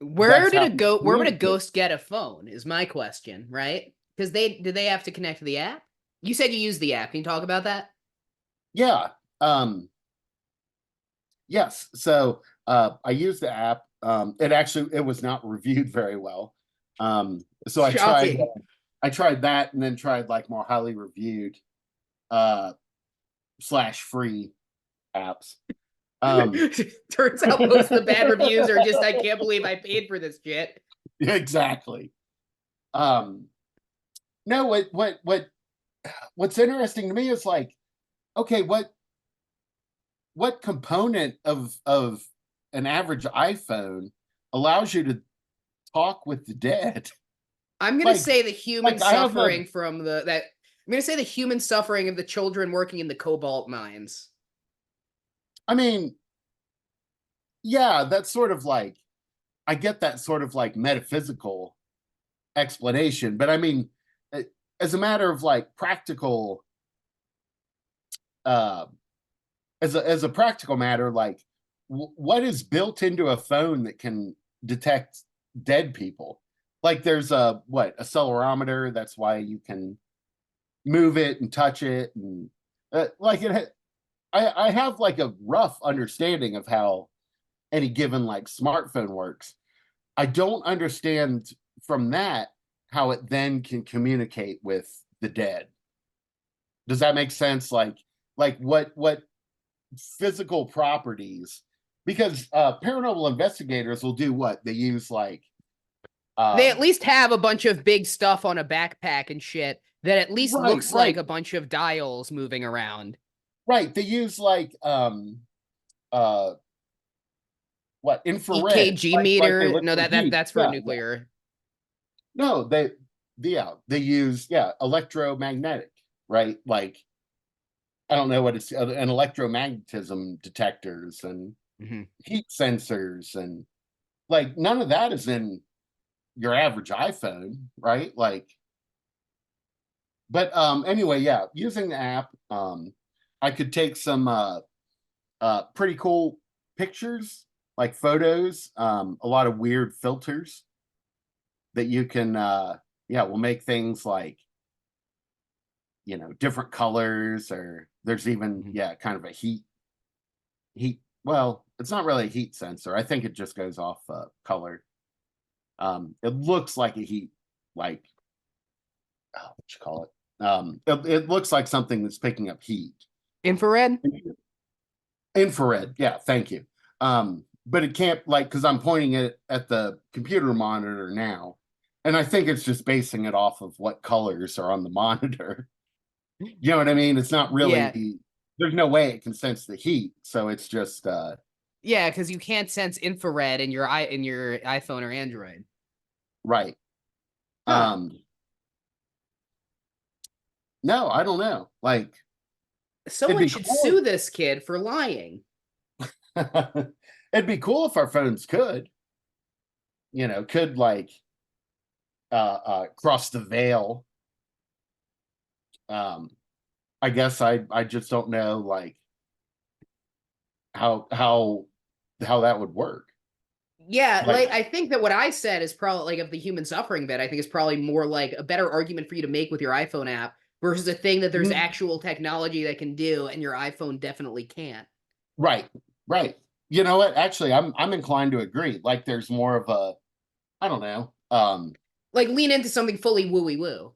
B: that's how he
A: Where would a
B: communicates.
A: ghost get a phone is my question, right? Because they have to connect to the app? You said you use the app. Can you talk about that?
B: Yeah. Yes. So I used the app. It was not reviewed very well. So
A: Shocking.
B: I tried that and then tried like more highly reviewed uh slash free apps. Um
A: Turns out most of the bad reviews are just, I can't believe I paid for this shit.
B: exactly. Um no, what's interesting to me is like, okay, what component of an average iPhone allows you to talk with the dead?
A: I'm gonna
B: Like
A: say the human
B: like I have a
A: suffering from the that I'm gonna say the human suffering of the children working in the cobalt mines.
B: I mean, yeah, that's sort of like, I get that sort of like metaphysical explanation, but I mean, as a matter of like practical, uh, as a practical matter, like what is built into a phone that can detect dead people? Like there's a accelerometer. That's why you can move it and touch it, and like I have like a rough understanding of how any given like smartphone works. I don't understand from that how it then can communicate with the dead. Does that make sense? Like what physical properties? Because paranormal investigators will do what they use like
A: They at
B: um
A: least have a bunch of big stuff on a backpack and shit that at least
B: right,
A: looks like
B: right,
A: a bunch of dials moving around.
B: right. They use like uh what infrared,
A: EKG
B: like they
A: meter.
B: look
A: No,
B: for
A: that
B: heat.
A: that's for
B: Yeah, yeah.
A: nuclear.
B: No, they use, yeah, electromagnetic, right? Like I don't know what it's, an electromagnetism detectors and
A: Mhm.
B: heat sensors, and like none of that is in your average iPhone, right? Like, but anyway, yeah, using the app, I could take some pretty cool pictures, like photos, a lot of weird filters that you can yeah, will make things like, different colors, or there's even, yeah, kind of a heat, well, it's not really a heat sensor. I think it just goes off color. It looks like a heat, like, what you call it? It looks like something that's picking up heat.
A: Infrared?
B: Infrared, yeah, thank you. But it can't, like, because I'm pointing it at the computer monitor now, and I think it's just basing it off of what colors are on the monitor. You know what I mean? It's not
A: Yeah.
B: really, there's no way it can sense the heat, so it's just
A: Yeah, because you can't sense infrared in your iPhone or Android.
B: right.
A: Huh.
B: No, I don't know. Like, it'd
A: Someone
B: be
A: should
B: cool.
A: sue this kid for lying.
B: It'd be cool if our phones could, could like cross the veil. Um, I guess I just don't know, like, how that would work.
A: Yeah,
B: Like,
A: like I think that what I said is probably like of the human suffering bit, I think is probably more like a better argument for you to make with your iPhone app versus a thing that there's
B: mhm,
A: actual technology that can do and your iPhone definitely can't.
B: right, right. You know what? Actually, I'm inclined to agree. Like, there's more of a, I don't know.
A: Like lean into something fully wooey woo.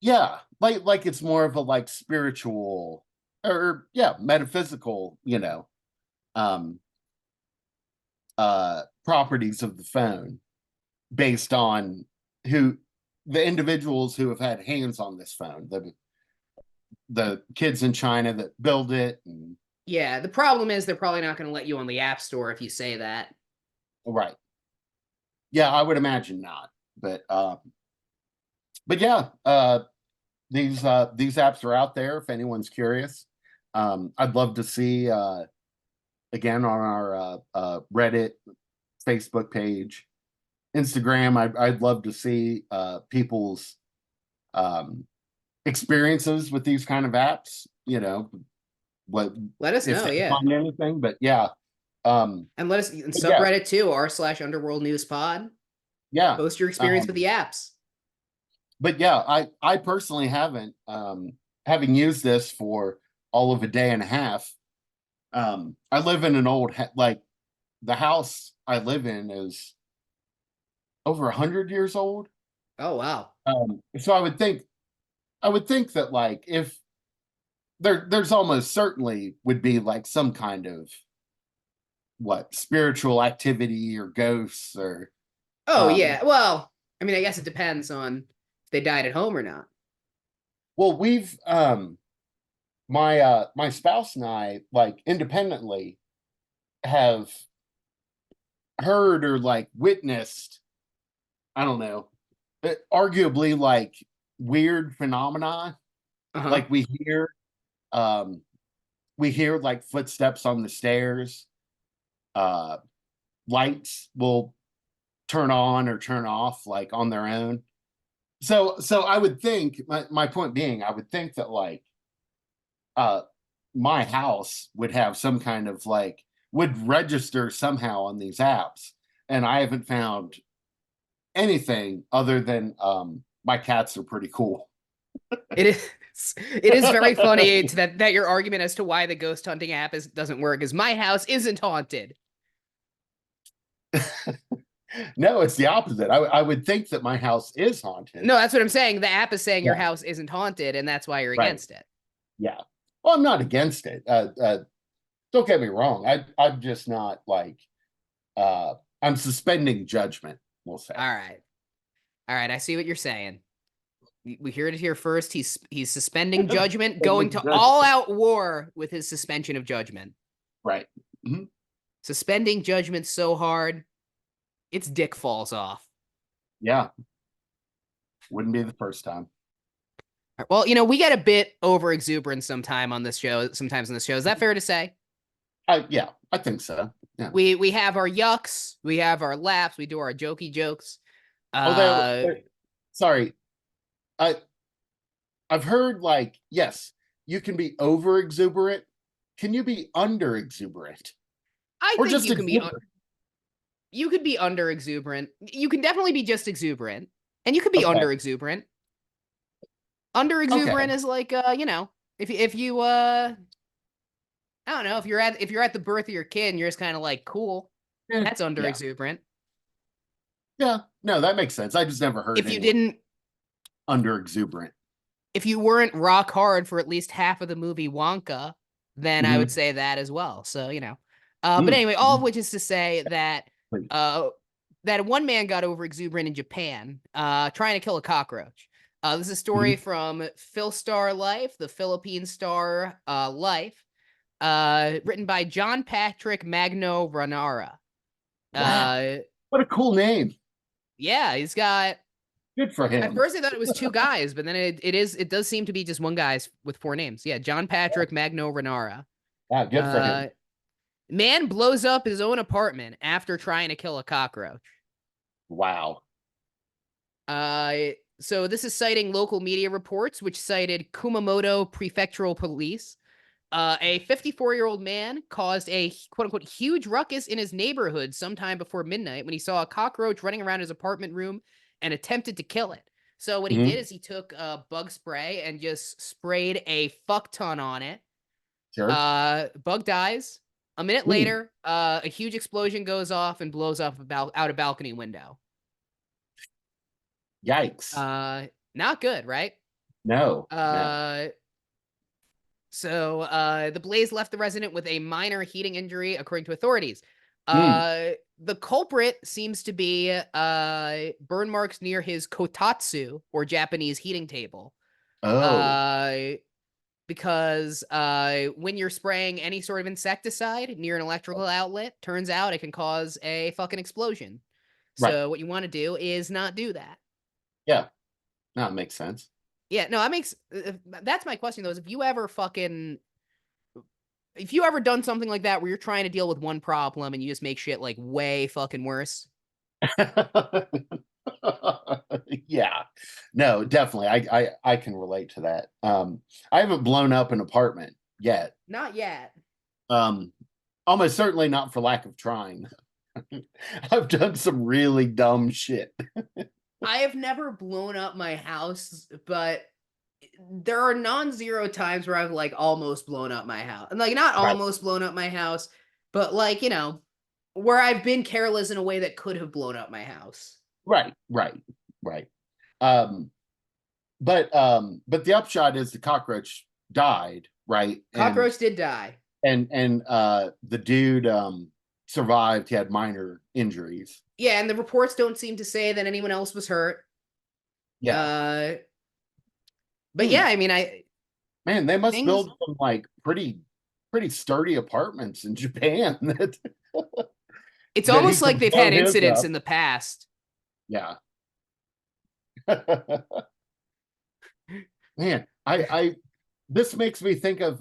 B: Yeah, like it's more of a, like, spiritual, or yeah, metaphysical, um properties of the phone, based on who the individuals who have had hands on this phone, the kids in China that build it, and
A: Yeah, the problem is they're probably not going to let you on the App Store if you say that.
B: right. Yeah, I would imagine not. But yeah, these apps are out there if anyone's curious. I'd love to see, again, on our Reddit, Facebook page, Instagram. I'd love to see people's um, experiences with these kind of apps. What
A: Let us
B: if
A: know,
B: they
A: yeah.
B: find anything? But yeah,
A: And let us in
B: but yeah,
A: subreddit too, r/underworld news pod.
B: yeah.
A: Post your experience with
B: Um,
A: the apps.
B: but yeah, I personally haven't, having used this for all of a day and a half. I live in an like, the house I live in is over 100 years old.
A: Oh wow.
B: So I would think that, like, if there's almost certainly would be, like, some kind of, what, spiritual activity or ghosts, or
A: Oh
B: um
A: yeah. Well, I mean, I guess it depends on if they died at home or not.
B: well, we've my spouse and I, like, independently, have heard or, like, witnessed, I don't know, arguably, like, weird phenomena.
A: Uh-huh.
B: Like, um we hear, like, footsteps on the stairs. uh Lights will turn on or turn off, like, on their own. So I would think, my point being, I would think that, like, uh my house would have some kind of, like, would register somehow on these apps, and I haven't found anything other than, my cats are pretty cool.
A: It is it is very funny that your argument as to why the ghost hunting app doesn't work is my house isn't haunted.
B: No, it's the opposite. I would think that my house is haunted.
A: No, that's what I'm saying. The app is saying your
B: Yeah,
A: house isn't haunted, and that's why you're
B: right.
A: against it.
B: Yeah. Well, I'm not against it. Don't get me wrong. I'm just not, like, uh I'm suspending judgment, we'll say.
A: All right. All right, I see what you're saying. We heard it here first. He's suspending judgment, going
B: Suspending
A: to
B: judgment.
A: all out war with his suspension of judgment.
B: Right. Mhm.
A: Suspending judgment so hard, its dick falls off.
B: Yeah. Wouldn't be the first time.
A: Well, we get a bit over exuberant sometimes on this show. Sometimes on this show, is that fair to say?
B: Yeah, I think so. Yeah.
A: We have our yucks, we have our laughs, we do our jokey jokes.
B: Although,
A: Uh,
B: sorry, I I've heard like yes, you can be over exuberant. Can you be under exuberant
A: I
B: or
A: think
B: just
A: you can be
B: exuberant?
A: you could be under exuberant. You can definitely be just exuberant, and you could be
B: Okay,
A: under exuberant. Under
B: okay,
A: exuberant is like if you I don't know, if you're at the birth of your kid and you're just kind of like cool,
B: yeah,
A: that's under
B: yeah,
A: exuberant.
B: yeah. No, that makes sense. I just never heard
A: If you
B: anyone
A: didn't
B: under exuberant.
A: if you weren't rock hard for at least half of the movie Wonka, then I would
B: Hmm.
A: say that as well. So, but
B: Mm.
A: anyway, all of which is to say that
B: Please.
A: uh that one man got over exuberant in Japan, trying to kill a cockroach. This is a story
B: Mhm.
A: from Phil Star Life, the Philippine Star Life, written by John Patrick Magno Ranara.
B: Wow,
A: Uh,
B: what a cool name.
A: yeah, he's got.
B: Good for
A: At
B: him.
A: first, I thought it was two guys, but then it does seem to be just one guy's with four names. Yeah, John Patrick Magno Renara.
B: Yeah, good for
A: Uh,
B: him.
A: Man blows up his own apartment after trying to kill a cockroach.
B: Wow.
A: So this is citing local media reports, which cited Kumamoto Prefectural Police. A 54-year-old man caused a quote unquote huge ruckus in his neighborhood sometime before midnight when he saw a cockroach running around his apartment room and attempted to kill it. So what he did
B: Hmm.
A: is he took bug spray and just sprayed a fuck ton on it.
B: Sure.
A: Bug dies. A minute
B: Mm.
A: later, a huge explosion goes off and blows off out a balcony window.
B: Yikes.
A: Uh, Not good, right?
B: No, no.
A: Uh, the blaze left the resident with a minor heating injury, according to authorities.
B: Mm.
A: The culprit seems to be burn marks near his kotatsu, or Japanese heating table.
B: Oh,
A: Uh, because when you're spraying any sort of insecticide near an electrical outlet, turns out it can cause a fucking explosion.
B: right.
A: So what you want to do is not do that.
B: Yeah. No, it makes sense.
A: Yeah, no, that makes that's my question though. Is if you ever done something like that where you're trying to deal with one problem and you just make shit like way fucking worse?
B: Yeah. No, definitely. I can relate to that. I haven't blown up an apartment yet.
A: Not yet.
B: Um, Almost certainly not for lack of trying. I've done some really dumb shit.
A: I have never blown up my house, but there are non-zero times where I've like almost blown up my house. And like not
B: Right.
A: almost blown up my house, but like, where I've been careless in a way that could have blown up my house.
B: Right. Right. Right. Um, but the upshot is the cockroach died, right?
A: Cockroach did die.
B: And the dude survived. He had minor injuries.
A: Yeah, and the reports don't seem to say that anyone else was hurt.
B: Yeah.
A: Uh but
B: Hmm.
A: yeah, I mean I
B: Man, they must
A: things
B: build some like pretty sturdy apartments in Japan that
A: it's
B: that he
A: almost
B: could
A: like they've
B: blow
A: had
B: his
A: incidents
B: up.
A: in the past.
B: Yeah. Man, I this makes me think of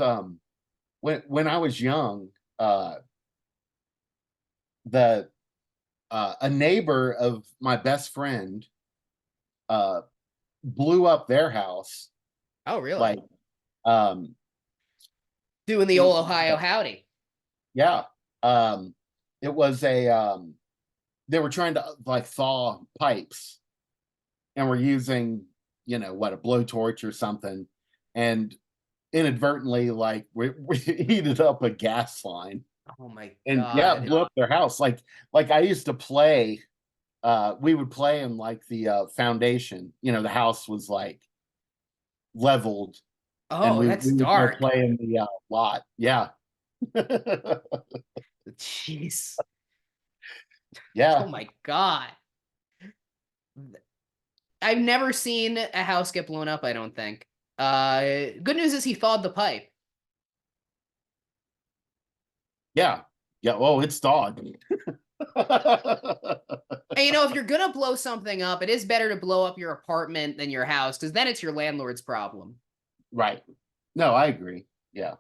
B: when I was young, the a neighbor of my best friend uh blew up their house
A: Oh, really?
B: like um
A: Doing the
B: it
A: old
B: was
A: Ohio howdy.
B: yeah. It was a they were trying to like thaw pipes and were using, what, a blowtorch or something, and inadvertently like we heated up a gas line,
A: Oh my
B: and yeah, it
A: god.
B: blew up their house. Like I used to play, we would play in like the foundation. The house was like leveled, and
A: Oh,
B: we
A: that's
B: would go
A: dark.
B: play in the lot. Yeah.
A: Jeez. Oh
B: Yeah.
A: my god. I've never seen a house get blown up, I don't think. Good news is he thawed the pipe.
B: Yeah. Yeah. Oh, it's thawed.
A: And if you're gonna blow something up, it is better to blow up your apartment than your house, because then it's your landlord's problem.
B: Right. No, I agree. Yeah.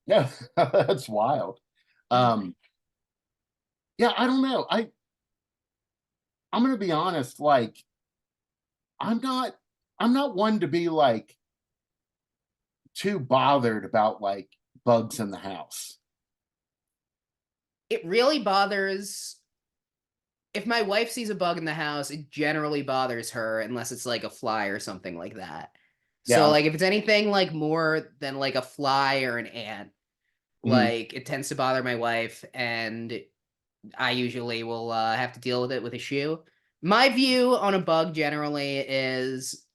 B: Yeah. That's wild. Um, yeah, I don't know. I'm gonna be honest, like I'm not I'm not one to be like too bothered about like bugs in the house.
A: It really bothers if my wife sees a bug in the house, it generally bothers her unless it's like a fly or something like that. So
B: Yeah.
A: like if it's anything like more than like a fly or an ant,
B: Mhm.
A: like it tends to bother my wife and I usually will have to deal with it with a shoe. My view on a bug generally is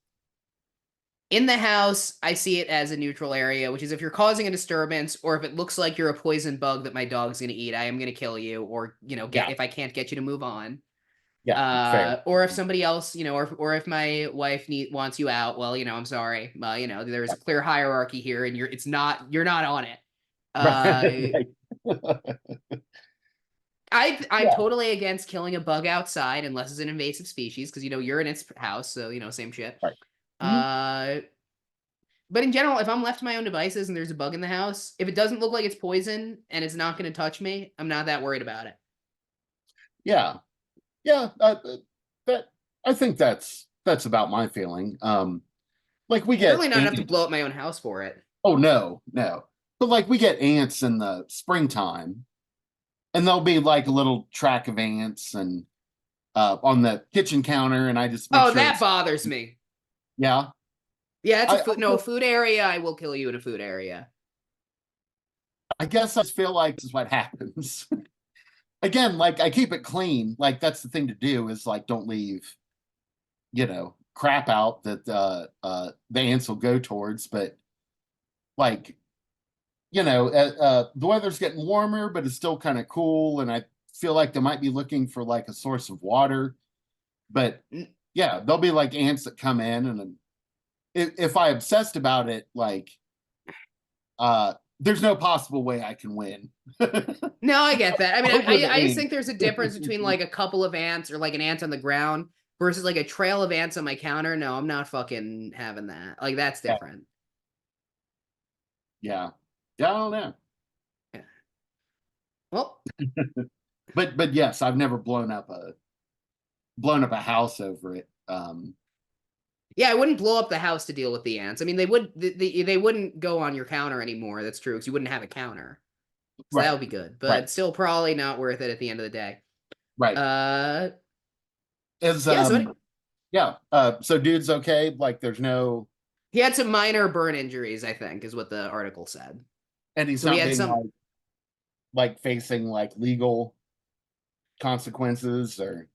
A: in the house, I see it as a neutral area, which is if you're causing a disturbance or if it looks like you're a poison bug that my dog's going to eat, I am going to kill you or, get
B: Yeah.
A: if I can't get you to move on.
B: Yeah. Fair.
A: Or if somebody else, or if my wife wants you out, well, I'm sorry. There's a clear hierarchy here and you're not on it. Uh,
B: Right. Right.
A: I'm
B: Yeah.
A: totally against killing a bug outside unless it's an invasive species because you're in its house, so same shit.
B: Right. Mhm.
A: Uh, but in general, if I'm left to my own devices and there's a bug in the house, if it doesn't look like it's poison and it's not going to touch me, I'm not that worried about it.
B: Yeah. Yeah. That I think that's about my feeling. Like we get
A: Certainly not enough to
B: ants.
A: blow up my own house for it.
B: Oh no, no. But like we get ants in the springtime, and there'll be like a little track of ants and on the kitchen counter, and I just make
A: Oh,
B: sure
A: that
B: it's
A: bothers me.
B: yeah.
A: Yeah, it's a
B: I
A: food. No, a food area. I will kill you in a food area.
B: I guess I just feel like this is what happens. Again, like I keep it clean. Like that's the thing to do is like don't leave, crap out that the ants will go towards. But like, the weather's getting warmer, but it's still kind of cool, and I feel like they might be looking for like a source of water. But yeah, there'll be like ants that come in, and if I obsessed about it, like there's no possible way I can win.
A: No, I get that. I mean,
B: Over the
A: I just
B: ants.
A: think there's a difference between like a couple of ants or like an ant on the ground versus like a trail of ants on my counter. No, I'm not fucking having that. Like that's
B: Yeah,
A: different.
B: yeah, yeah. I don't know,
A: Yeah. Well,
B: but yes, I've never blown up a house over it.
A: yeah, I wouldn't blow up the house to deal with the ants. I mean, they wouldn't go on your counter anymore. That's true because you wouldn't have a counter. So that
B: Right,
A: would be good,
B: right,
A: but still probably not worth it at the end of the day.
B: right.
A: Uh,
B: Is
A: yeah. So
B: yeah. So dude's okay. Like there's no,
A: he had some minor burn injuries, I think, is what the article said.
B: and he's
A: So he
B: not
A: had
B: being
A: some.
B: like facing like legal consequences or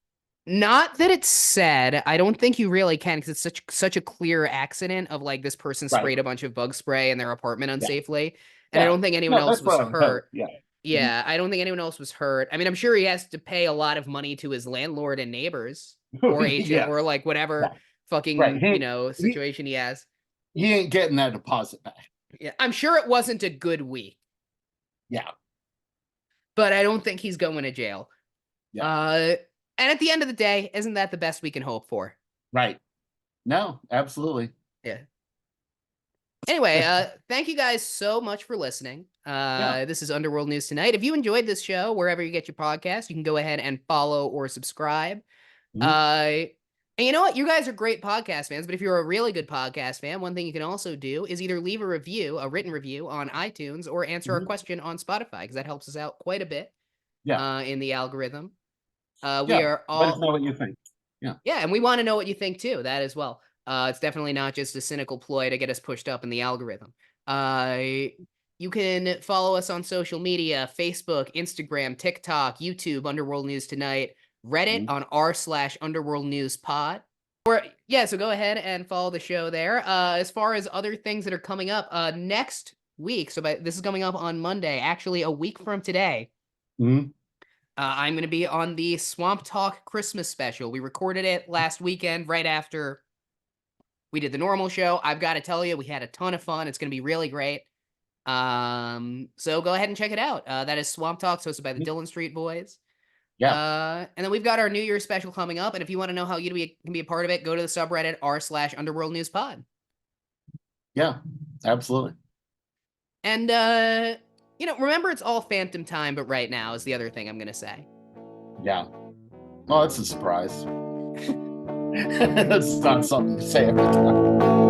A: Not that it's said. I don't think you really can because it's such a clear accident of like this person
B: right.
A: sprayed a bunch of bug spray in their apartment
B: Yeah,
A: unsafely, and I
B: yeah.
A: don't think anyone
B: No,
A: else
B: that's
A: was
B: what I would hope.
A: hurt.
B: Yeah. Mhm.
A: Yeah, I don't think anyone else was hurt. I mean, I'm sure he has to pay a lot of money to his landlord and neighbors or agent
B: Yeah,
A: or like
B: yeah.
A: whatever
B: Right.
A: fucking,
B: He
A: situation he has.
B: he ain't getting that deposit back.
A: Yeah, I'm sure it wasn't a good week,
B: Yeah,
A: but I don't think he's going to jail.
B: yeah.
A: Uh, and at the end of the day, isn't that the best we can hope for?
B: Right. No, absolutely.
A: Yeah. Anyway, thank you guys so much for listening.
B: Yeah.
A: This is Underworld News Tonight. If you enjoyed this show, wherever you get your podcast, you can go ahead and follow or subscribe.
B: Mhm.
A: Uh, and you know what? You guys are great podcast fans, but if you're a really good podcast fan, one thing you can also do is either leave a review, a written review on iTunes, or answer our
B: Mhm.
A: question on Spotify, because that helps us out quite a bit
B: Yeah.
A: in the algorithm. We
B: Yeah.
A: are
B: Let us
A: all
B: know what you think. Yeah.
A: Yeah, and we want to know what you think too. That as well. It's definitely not just a cynical ploy to get us pushed up in the algorithm. You can follow us on social media: Facebook, Instagram, TikTok, YouTube, Underworld News Tonight, Reddit
B: Mhm.
A: on r/Underworld News Pod. Or yeah, so go ahead and follow the show there. As far as other things that are coming up, next week. This is coming up on Monday, actually a week from today.
B: Mhm.
A: I'm going to be on the Swamp Talk Christmas special. We recorded it last weekend, right after we did the normal show. I've got to tell you, we had a ton of fun. It's going to be really great. So go ahead and check it out. That is Swamp Talks, hosted by the Dillon Street Boys.
B: Yeah.
A: And then we've got our New Year's special coming up. And if you want to know how you can be a part of it, go to the subreddit r/Underworld News Pod.
B: Yeah. Absolutely.
A: And remember, it's all phantom time, but right now is the other thing I'm going to say.
B: Yeah. Oh, that's a surprise. That's not something to say every time.